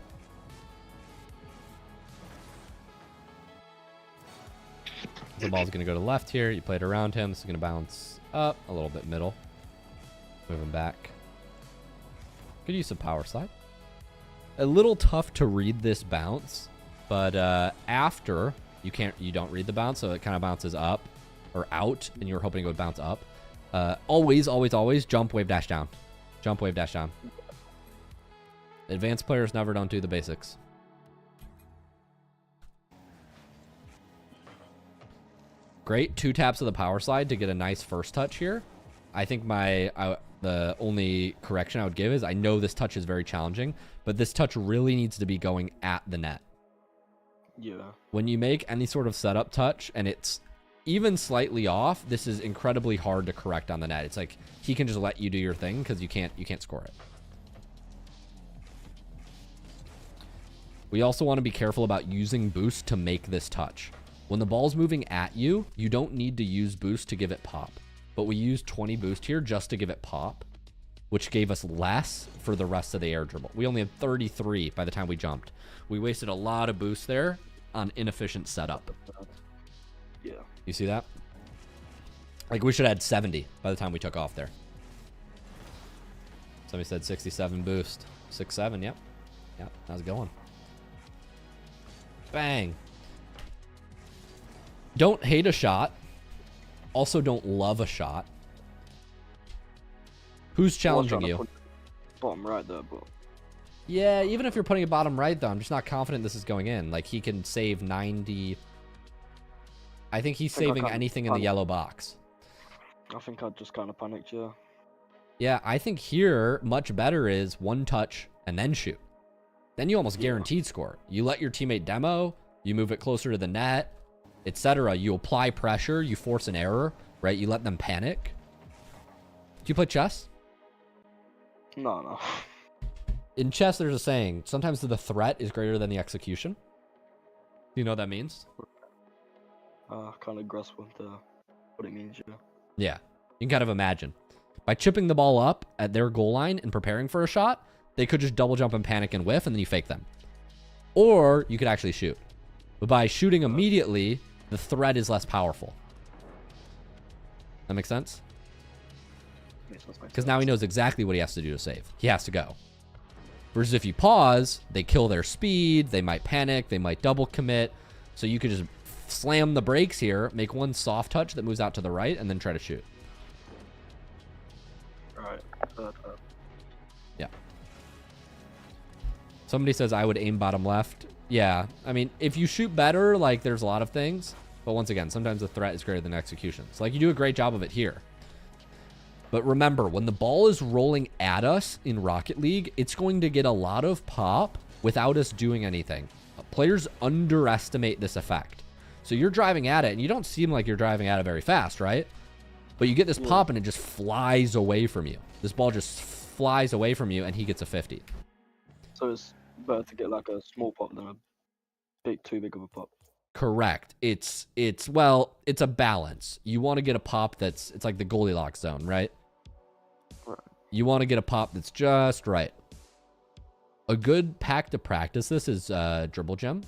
The ball's going to go to the left here. You play it around him. This is going to bounce up a little bit middle. Moving back. Good use of power slide. A little tough to read this bounce, but after you don't read the bounce, so it kind of bounces up or out, and you're hoping it would bounce up. Always jump, wave, dash down. Jump, wave, dash down. Advanced players never don't do the basics. Great 2 taps of the power slide to get a nice first touch here. I think the only correction I would give is I know this touch is very challenging, but this touch really needs to be going at the net. Yeah. When you make any sort of setup touch and it's even slightly off, this is incredibly hard to correct on the net. It's like he can just let you do your thing because you can't score it. We also want to be careful about using boost to make this touch. When the ball's moving at you, you don't need to use boost to give it pop. But we used 20 boost here just to give it pop, which gave us less for the rest of the air dribble. We only had 33 by the time we jumped. We wasted a lot of boost there on inefficient setup. Yeah. You see that? Like we should have had 70 by the time we took off there. Somebody said 67 boost. 6-7, yep. Yep, how's it going? Bang. Don't hate a shot. Also don't love a shot. Who's challenging you? Bottom right there, but... Yeah, even if you're putting it bottom right, though, I'm just not confident this is going in. Like, he can save 90... I think he's saving anything in the yellow box. I think I just kind of panicked, yeah. Yeah, I think here, much better is 1 touch and then shoot. Then you almost guaranteed score. You let your teammate demo, you move it closer to the net, etc. You apply pressure, you force an error, right? You let them panic. Do you play chess? No. In chess, there's a saying, sometimes the threat is greater than the execution. Do you know what that means? Kind of grasp what it means, yeah. Yeah, you can kind of imagine. By chipping the ball up at their goal line and preparing for a shot, they could just double jump and panic and whiff, and then you fake them. Or you could actually shoot. But by shooting immediately, the threat is less powerful. That makes sense? Because now he knows exactly what he has to do to save. He has to go. Versus if you pause, they kill their speed, they might panic, they might double commit. So you could just slam the brakes here, make 1 soft touch that moves out to the right, and then try to shoot. Right. Yeah. Somebody says I would aim bottom left. Yeah, I mean, if you shoot better, like, there's a lot of things. But once again, sometimes the threat is greater than execution. So, like, you do a great job of it here. But remember, when the ball is rolling at us in Rocket League, it's going to get a lot of pop without us doing anything. Players underestimate this effect. So you're driving at it, and you don't seem like you're driving at it very fast, right? But you get this pop, and it just flies away from you. This ball just flies away from you, and he gets a 50. So it's better to get like a small pop than too big of a pop. Correct. It's well, it's a balance. You want to get a pop it's like the Goldilocks zone, right? Right. You want to get a pop that's just right. A good pack to practice this is Dribble Gem.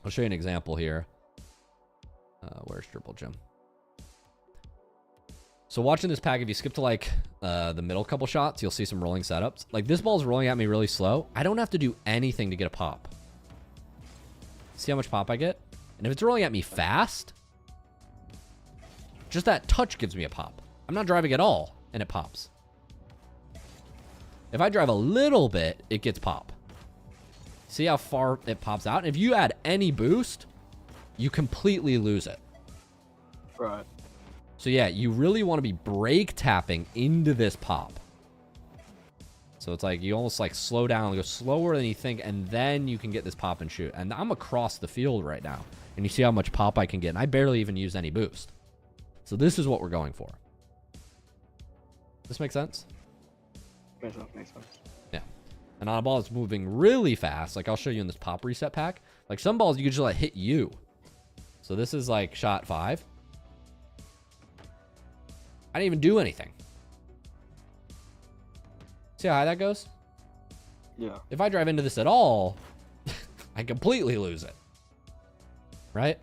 I'll show you an example here. Where's Dribble Gem? So watching this pack, if you skip to like the middle couple shots, you'll see some rolling setups. Like this ball's rolling at me really slow. I don't have to do anything to get a pop. See how much pop I get? And if it's rolling at me fast, just that touch gives me a pop. I'm not driving at all, and it pops. If I drive a little bit, it gets pop. See how far it pops out? And if you add any boost, you completely lose it. Right. So yeah, you really want to be brake tapping into this pop. So it's like you almost like slow down, go slower than you think, and then you can get this pop and shoot. And I'm across the field right now. And you see how much pop I can get. And I barely even use any boost. So this is what we're going for. This make sense? Makes sense. Yeah. And on a ball that's moving really fast, like I'll show you in this pop reset pack, like some balls you can just let hit you. So this is like shot 5. I didn't even do anything. See how high that goes? Yeah. If I drive into this at all, I completely lose it. Right?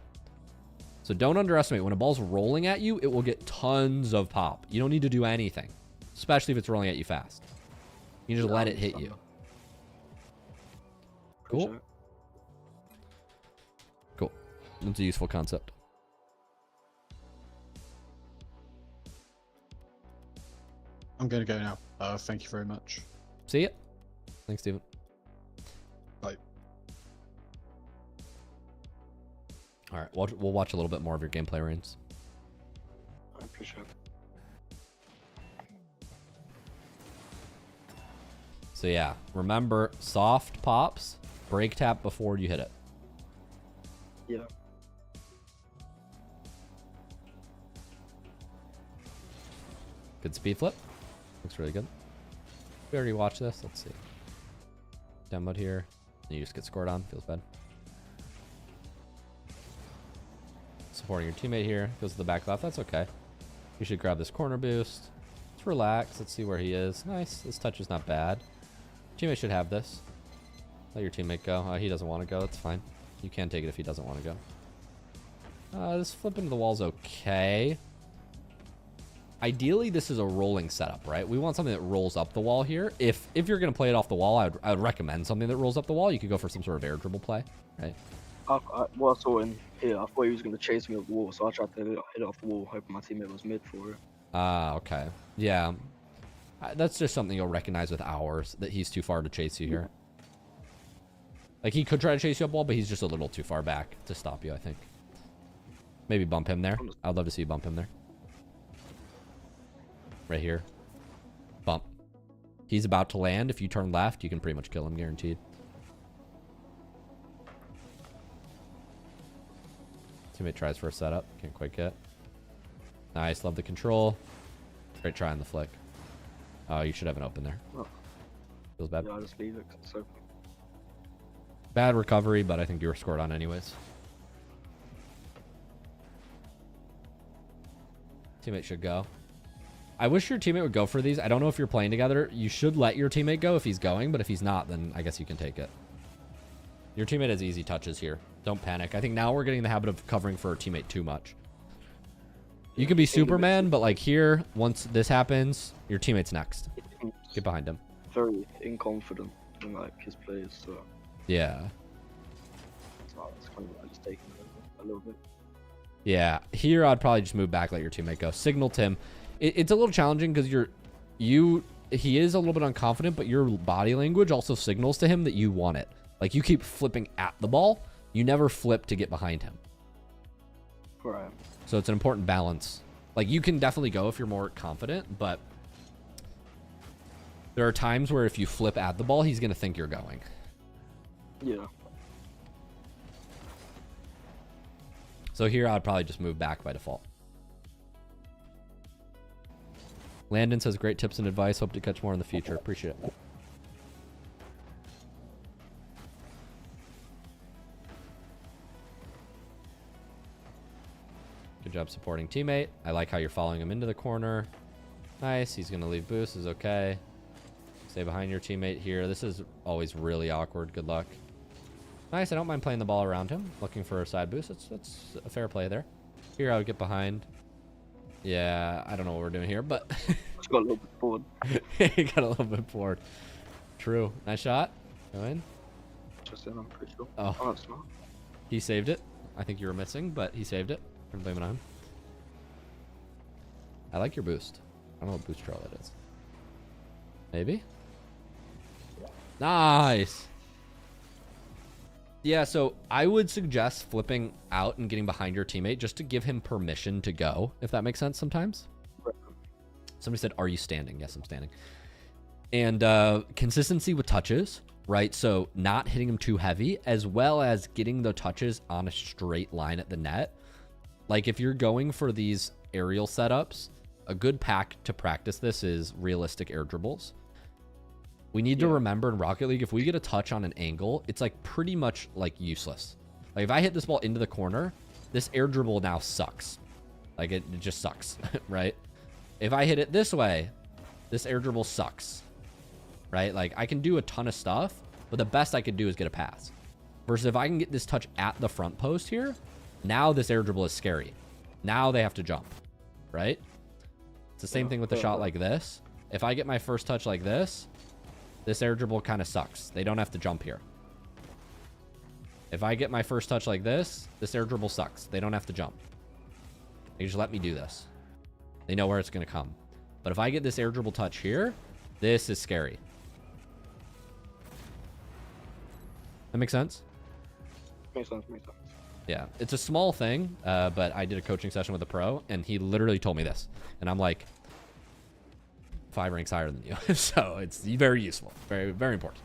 So don't underestimate. When a ball's rolling at you, it will get tons of pop. You don't need to do anything, especially if it's rolling at you fast. You just let it hit you. Cool. Cool. That's a useful concept. I'm going to go now. Thank you very much. See ya. Thanks, Steven. Bye. All right, we'll watch a little bit more of your gameplay, Reigns. I appreciate it. So yeah, remember soft pops, brake tap before you hit it. Yeah. Good speed flip. Looks really good. We already watched this. Let's see. Demoed here. You just get scored on. Feels bad. Supporting your teammate here. Goes to the back left. That's okay. You should grab this corner boost. Let's relax. Let's see where he is. Nice. This touch is not bad. Teammate should have this. Let your teammate go. He doesn't want to go. That's fine. You can take it if he doesn't want to go. This flip into the wall's okay. Ideally, this is a rolling setup, right? We want something that rolls up the wall here. If you're going to play it off the wall, I would recommend something that rolls up the wall. You could go for some sort of air dribble play, right? What I saw in here, I thought he was going to chase me up the wall, so I tried to hit it off the wall, hoping my teammate was mid for it. Okay. Yeah. That's just something you'll recognize with hours, that he's too far to chase you here. Like, he could try to chase you up wall, but he's just a little too far back to stop you, I think. Maybe bump him there. I'd love to see you bump him there. Right here. Bump. He's about to land. If you turn left, you can pretty much kill him, guaranteed. Teammate tries for a setup. Can't quite get. Nice. Love the control. Great try on the flick. Oh, you should have an open there. Oh. Feels bad. Yeah, I just leave it 'cause it's open. Bad recovery, but I think you were scored on anyways. Teammate should go. I wish your teammate would go for these. I don't know if you're playing together. You should let your teammate go if he's going, but if he's not, then I guess you can take it. Your teammate has easy touches here. Don't panic. I think now we're getting the habit of covering for our teammate too much. You can be Superman, but like here, once this happens, your teammate's next. Get behind him. Very inconfident in like his plays, so Yeah. it's kind of like just taking a little bit. Yeah. Here, I'd probably just move back, let your teammate go. Signal to him. It's a little challenging because he is a little bit unconfident, but your body language also signals to him that you want it. Like, you keep flipping at the ball. You never flip to get behind him. Right. So it's an important balance. Like, you can definitely go if you're more confident, but there are times where if you flip at the ball, he's going to think you're going. Yeah. So here, I'd probably just move back by default. Landon says, great tips and advice. Hope to catch more in the future. Appreciate it. Good job supporting teammate. I like how you're following him into the corner. Nice. He's going to leave boost. Is okay. Stay behind your teammate here. This is always really awkward. Good luck. Nice. I don't mind playing the ball around him. Looking for a side boost. That's a fair play there. Here, I would get behind. Yeah, I don't know what we're doing here, but... Just got a little bit bored. He got a little bit bored. True. Nice shot. Go in. Just in, I'm pretty sure. Oh. That's not. He saved it. I think you were missing, but he saved it. I'm blaming on him. I like your boost. I don't know what boost trail that is. Maybe? Nice! Yeah, so I would suggest flipping out and getting behind your teammate just to give him permission to go, if that makes sense sometimes. Somebody said, are you standing? Yes, I'm standing. And consistency with touches, right? So not hitting him too heavy, as well as getting the touches on a straight line at the net. Like if you're going for these aerial setups, a good pack to practice this is realistic air dribbles. We need to remember in Rocket League, if we get a touch on an angle, it's like pretty much like useless. Like if I hit this ball into the corner, this air dribble now sucks. Like it just sucks, right? If I hit it this way, this air dribble sucks, right? Like I can do a ton of stuff, but the best I could do is get a pass. Versus if I can get this touch at the front post here, now this air dribble is scary. Now they have to jump, right? It's the same thing with the shot like this. If I get my first touch like this air dribble kind of sucks. They don't have to jump here. If I get my first touch like this air dribble sucks. They don't have to jump. They just let me do this. They know where it's going to come. But if I get this air dribble touch here, this is scary. That makes sense? Makes sense. Yeah, it's a small thing, but I did a coaching session with a pro, and he literally told me this. And I'm like, 5 ranks higher than you. So it's very useful. Very, very important.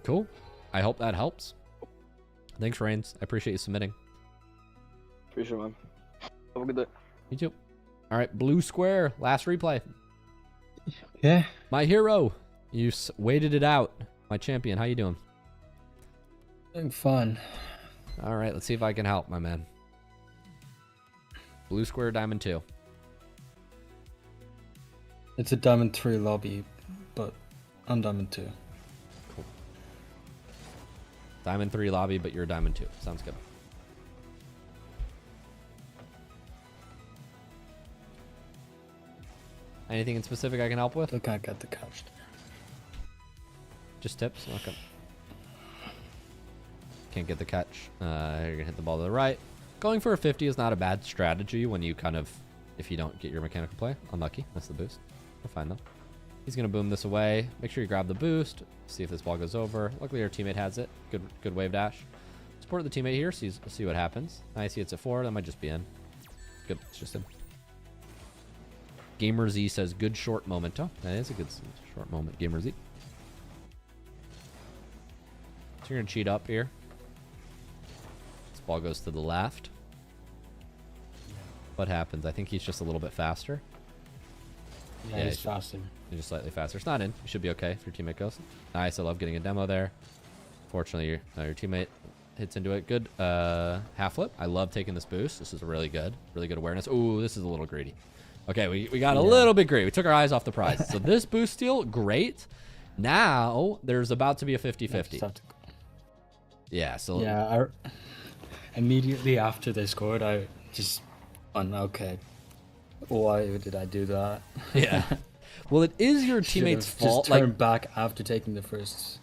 Cool. I hope that helps. Thanks, Reigns. I appreciate you submitting. Appreciate it, man. Have a good day. You too. All right, blue square. Last replay. Yeah. My hero. You waited it out. My champion. How you doing? Doing fun. All right, let's see if I can help, my man. Blue square, diamond 2. It's a diamond 3 lobby, but I'm diamond 2. Cool. Diamond 3 lobby, but you're diamond 2. Sounds good. Anything in specific I can help with? Look, I got the couch. Just tips? Okay. Can't get the catch. You're going to hit the ball to the right. Going for a 50 is not a bad strategy when you kind of, if you don't get your mechanical play. Unlucky. That's the boost. We're fine, though. He's going to boom this away. Make sure you grab the boost. See if this ball goes over. Luckily, our teammate has it. Good wave dash. Support the teammate here. See what happens. Nice. He hits it forward. That might just be in. Good. It's just in. Gamer Z says, good short moment. Oh, that is a good short moment, Gamer Z. So you're going to cheat up here. This ball goes to the left. What happens? I think he's just a little bit faster. Yeah, he's faster. He's just slightly faster. It's not in. You should be okay if your teammate goes. Nice. I love getting a demo there. Fortunately, your teammate hits into it. Good half flip. I love taking this boost. This is really good awareness. Ooh, this is a little greedy. Okay, we got a little bit greedy. We took our eyes off the prize. So this boost steal, great. Now there's about to be a 50-50. Yeah, so yeah, immediately after they scored, I just went, okay, why did I do that? Yeah. Well, it is your teammate's fault. Just turn back after taking the first.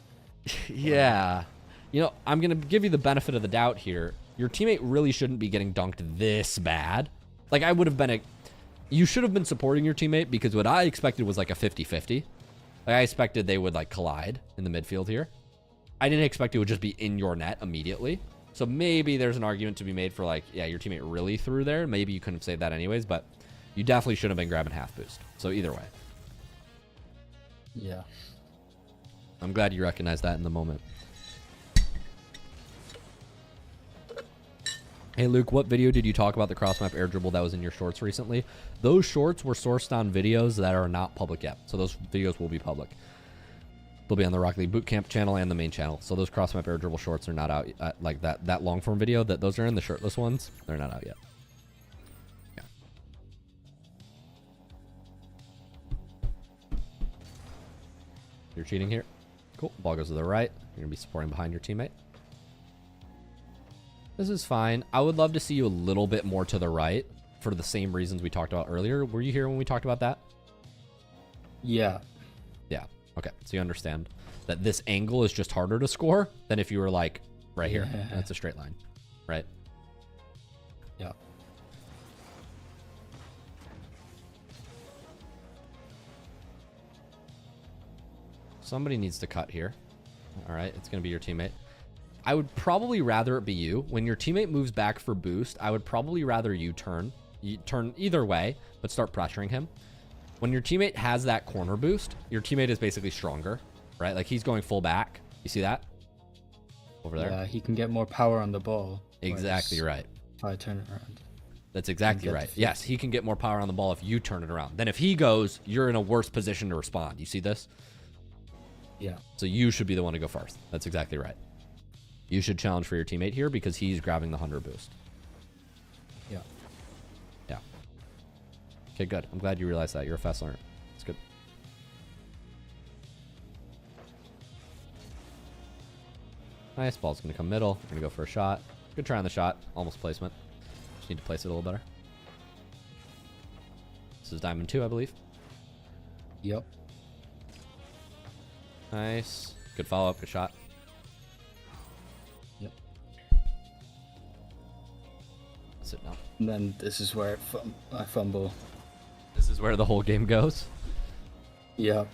Yeah. You know, I'm going to give you the benefit of the doubt here. Your teammate really shouldn't be getting dunked this bad. Like, I would have been you should have been supporting your teammate, because what I expected was like a 50-50. Like, I expected they would like collide in the midfield here. I didn't expect it would just be in your net immediately. So maybe there's an argument to be made for like, yeah, your teammate really threw there. Maybe you couldn't have saved that anyways, but you definitely should have been grabbing half boost. So either way. Yeah. I'm glad you recognized that in the moment. Hey, Luke, what video did you talk about the cross-map air dribble that was in your shorts recently? Those shorts were sourced on videos that are not public yet. So those videos will be public. They'll be on the Rocket League Bootcamp channel and the main channel. So those cross-map air dribble shorts are not out, like that long-form video that those are in, the shirtless ones, they're not out yet. Yeah. You're cheating here. Cool. Ball goes to the right. You're going to be supporting behind your teammate. This is fine. I would love to see you a little bit more to the right for the same reasons we talked about earlier. Were you here when we talked about that? Yeah. Yeah. Okay. So you understand that this angle is just harder to score than if you were like right here. That's a straight line, right? Yeah. Somebody needs to cut here. All right. It's going to be your teammate. I would probably rather it be you. When your teammate moves back for boost, I would probably rather you turn. You turn either way, but start pressuring him. When your teammate has that corner boost, your teammate is basically stronger, right? Like he's going full back. You see that? Over there? Yeah, he can get more power on the ball. Exactly right. If I turn it around. That's exactly right. Yes, he can get more power on the ball if you turn it around. Then if he goes, you're in a worse position to respond. You see this? Yeah. So you should be the one to go first. That's exactly right. You should challenge for your teammate here because he's grabbing the 100 boost. Yeah. Yeah. Okay, good. I'm glad you realized that. You're a fast learner. It's good. Nice. Ball's going to come middle. We're going to go for a shot. Good try on the shot. Almost placement. Just need to place it a little better. This is diamond 2, I believe. Yep. Nice. Good follow-up. Good shot. Yep. Sit down. And then this is where I fumble. This is where the whole game goes. Yep.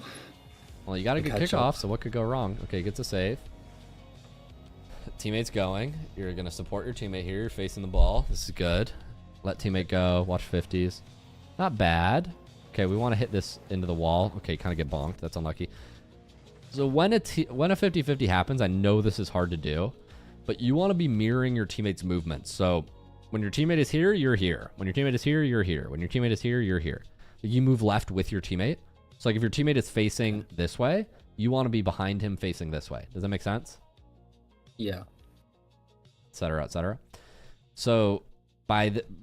Well, you got a good catch kickoff, up. so what could go wrong? Okay, gets a save. Teammate's going. You're going to support your teammate here. You're facing the ball. This is good. Let teammate go. Watch 50s. Not bad. Okay, we want to hit this into the wall. Okay, kind of get bonked. That's unlucky. So when a 50-50 happens, I know this is hard to do, but you want to be mirroring your teammate's movements. So when your teammate is here, you're here. When your teammate is here, you're here. When your teammate is here, you're here. You move left with your teammate. So like if your teammate is facing this way, you want to be behind him facing this way. Does that make sense? Yeah. Et cetera, et cetera. So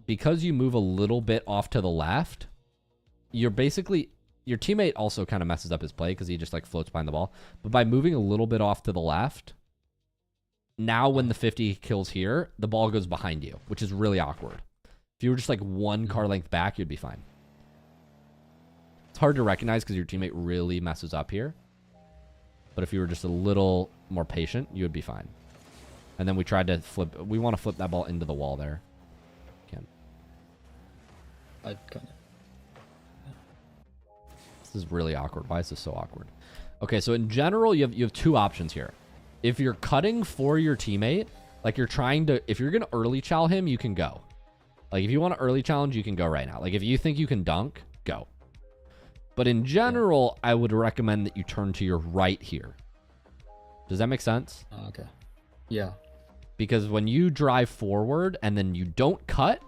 because you move a little bit off to the left, you're basically... Your teammate also kind of messes up his play because he just like floats behind the ball. But by moving a little bit off to the left, now when the 50 kills here, the ball goes behind you, which is really awkward. If you were just like one car length back, you'd be fine. It's hard to recognize because your teammate really messes up here. But if you were just a little more patient, you would be fine. And then we tried to flip. We want to flip that ball into the wall there. Can. I kind of. This is really awkward. Why is this so awkward? Okay, so in general, you have two options here. If you're cutting for your teammate, like you're trying to, if you're going to early chow him, you can go. Like if you want to early challenge, you can go right now. Like if you think you can dunk, go. But in general, I would recommend that you turn to your right here. Does that make sense? Okay. Yeah. Because when you drive forward and then you don't cut,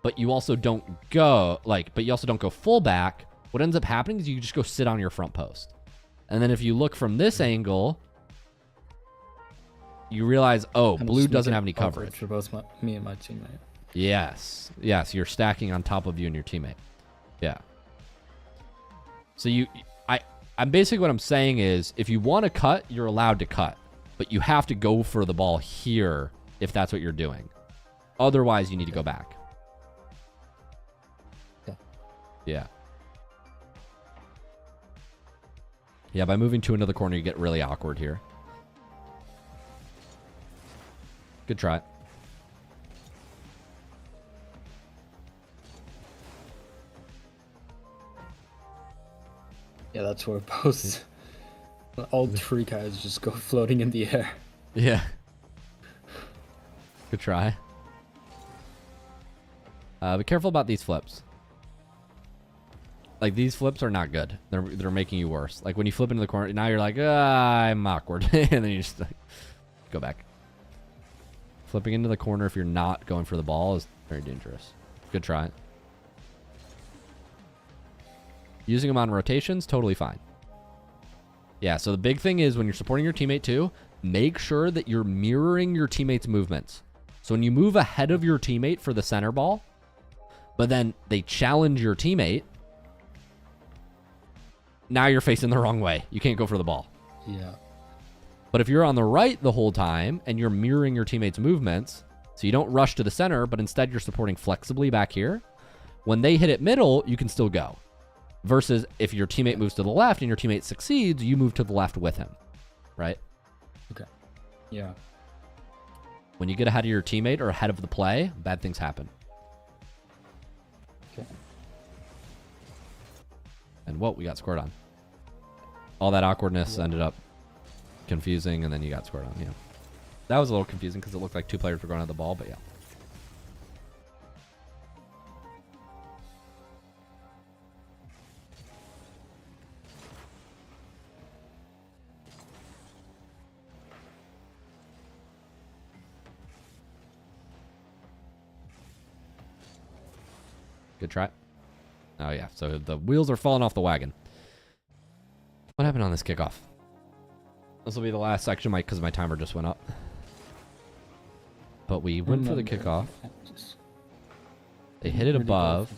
but you also don't go, but you also don't go full back, what ends up happening is you just go sit on your front post. And then if you look from this angle, you realize, oh, blue doesn't have any coverage. For both me and my teammate. Yes. Yes, you're stacking on top of you and your teammate. Yeah. So I'm basically what I'm saying is if you want to cut, you're allowed to cut. But you have to go for the ball here if that's what you're doing. Otherwise, you need to go back. Yeah. Yeah. Yeah, by moving two into the corner, you get really awkward here. Good try. Yeah, that's where both all three guys just go floating in the air. Yeah. Good try. Be careful about these flips. Like these flips are not good. They're making you worse. Like when you flip into the corner, now you're like, I'm awkward. And then you just like, go back. Flipping into the corner if you're not going for the ball is very dangerous. Good try. Using them on rotations, totally fine. Yeah, so the big thing is when you're supporting your teammate too, make sure that you're mirroring your teammate's movements. So when you move ahead of your teammate for the center ball, but then they challenge your teammate, now you're facing the wrong way. You can't go for the ball. Yeah. But if you're on the right the whole time and you're mirroring your teammate's movements, so you don't rush to the center, but instead you're supporting flexibly back here, when they hit it middle, you can still go. Versus if your teammate moves to the left and your teammate succeeds, you move to the left with him, right? Okay. Yeah. When you get ahead of your teammate or ahead of the play, bad things happen. Okay. And what we got scored on. All that awkwardness ended up confusing, and then you got scored on. Yeah, that was a little confusing because it looked like two players were going at the ball, but yeah. Good try. Oh yeah, so the wheels are falling off the wagon. What happened on this kickoff? This will be the last section, Mike, because my timer just went up. But we went for the kickoff. They hit it above.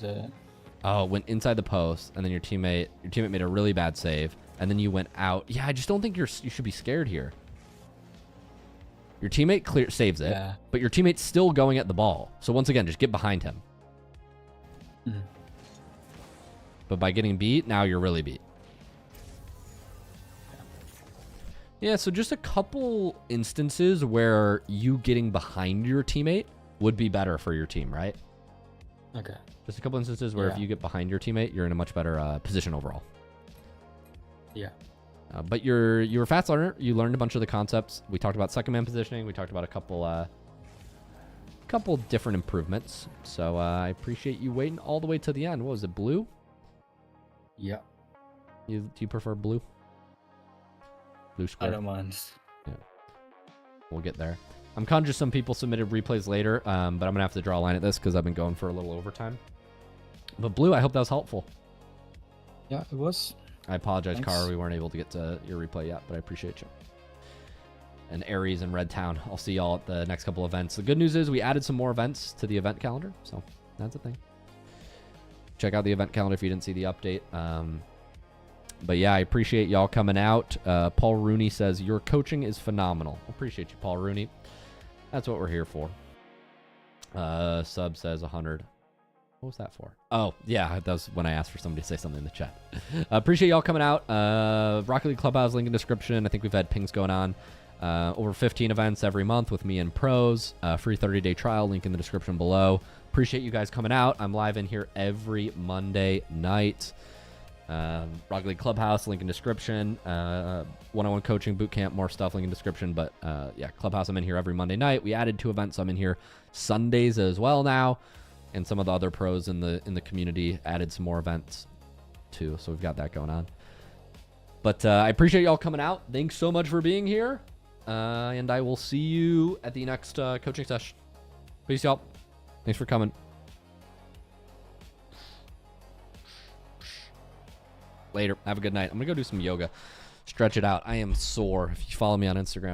Oh, it went inside the post, and then your teammate made a really bad save, and then you went out. Yeah, I just don't think you should be scared here. Your teammate saves it, but your teammate's still going at the ball. So once again, just get behind him. Mm-hmm. But by getting beat, now you're really beat. Yeah, so just a couple instances where you getting behind your teammate would be better for your team, right? Okay. Just a couple instances where if you get behind your teammate, you're in a much better position overall. Yeah. But you're a fast learner. You learned a bunch of the concepts. We talked about second man positioning. We talked about a couple different improvements. So I appreciate you waiting all the way to the end. What was it, blue? Yeah. Do you prefer blue? Blue square. I don't mind. Yeah. We'll get there. I'm conscious some people submitted replays later, but I'm going to have to draw a line at this because I've been going for a little overtime. But blue, I hope that was helpful. Yeah, it was. I apologize, Thanks. Kara. We weren't able to get to your replay yet, but I appreciate you. And Aries and Red Town. I'll see y'all at the next couple events. The good news is we added some more events to the event calendar, so that's a thing. Check out the event calendar if you didn't see the update. But yeah, I appreciate y'all coming out. Paul Rooney says, your coaching is phenomenal. Appreciate you, Paul Rooney. That's what we're here for. Sub says 100. What was that for? Oh, yeah, that was when I asked for somebody to say something in the chat. Appreciate y'all coming out. Rocket League Clubhouse, link in description. I think we've had pings going on. Over 15 events every month with me and pros. Free 30-day trial, link in the description below. Appreciate you guys coming out. I'm live in here every Monday night. Rocket League Clubhouse, link in description. One-on-one coaching, bootcamp, more stuff, link in description. But yeah, Clubhouse, I'm in here every Monday night. We added 2 events. I'm in here Sundays as well now. And some of the other pros in the community added some more events too. So we've got that going on. But I appreciate y'all coming out. Thanks so much for being here. And I will see you at the next coaching session. Peace, y'all. Thanks for coming. Later. Have a good night. I'm going to go do some yoga. Stretch it out. I am sore. If you follow me on Instagram,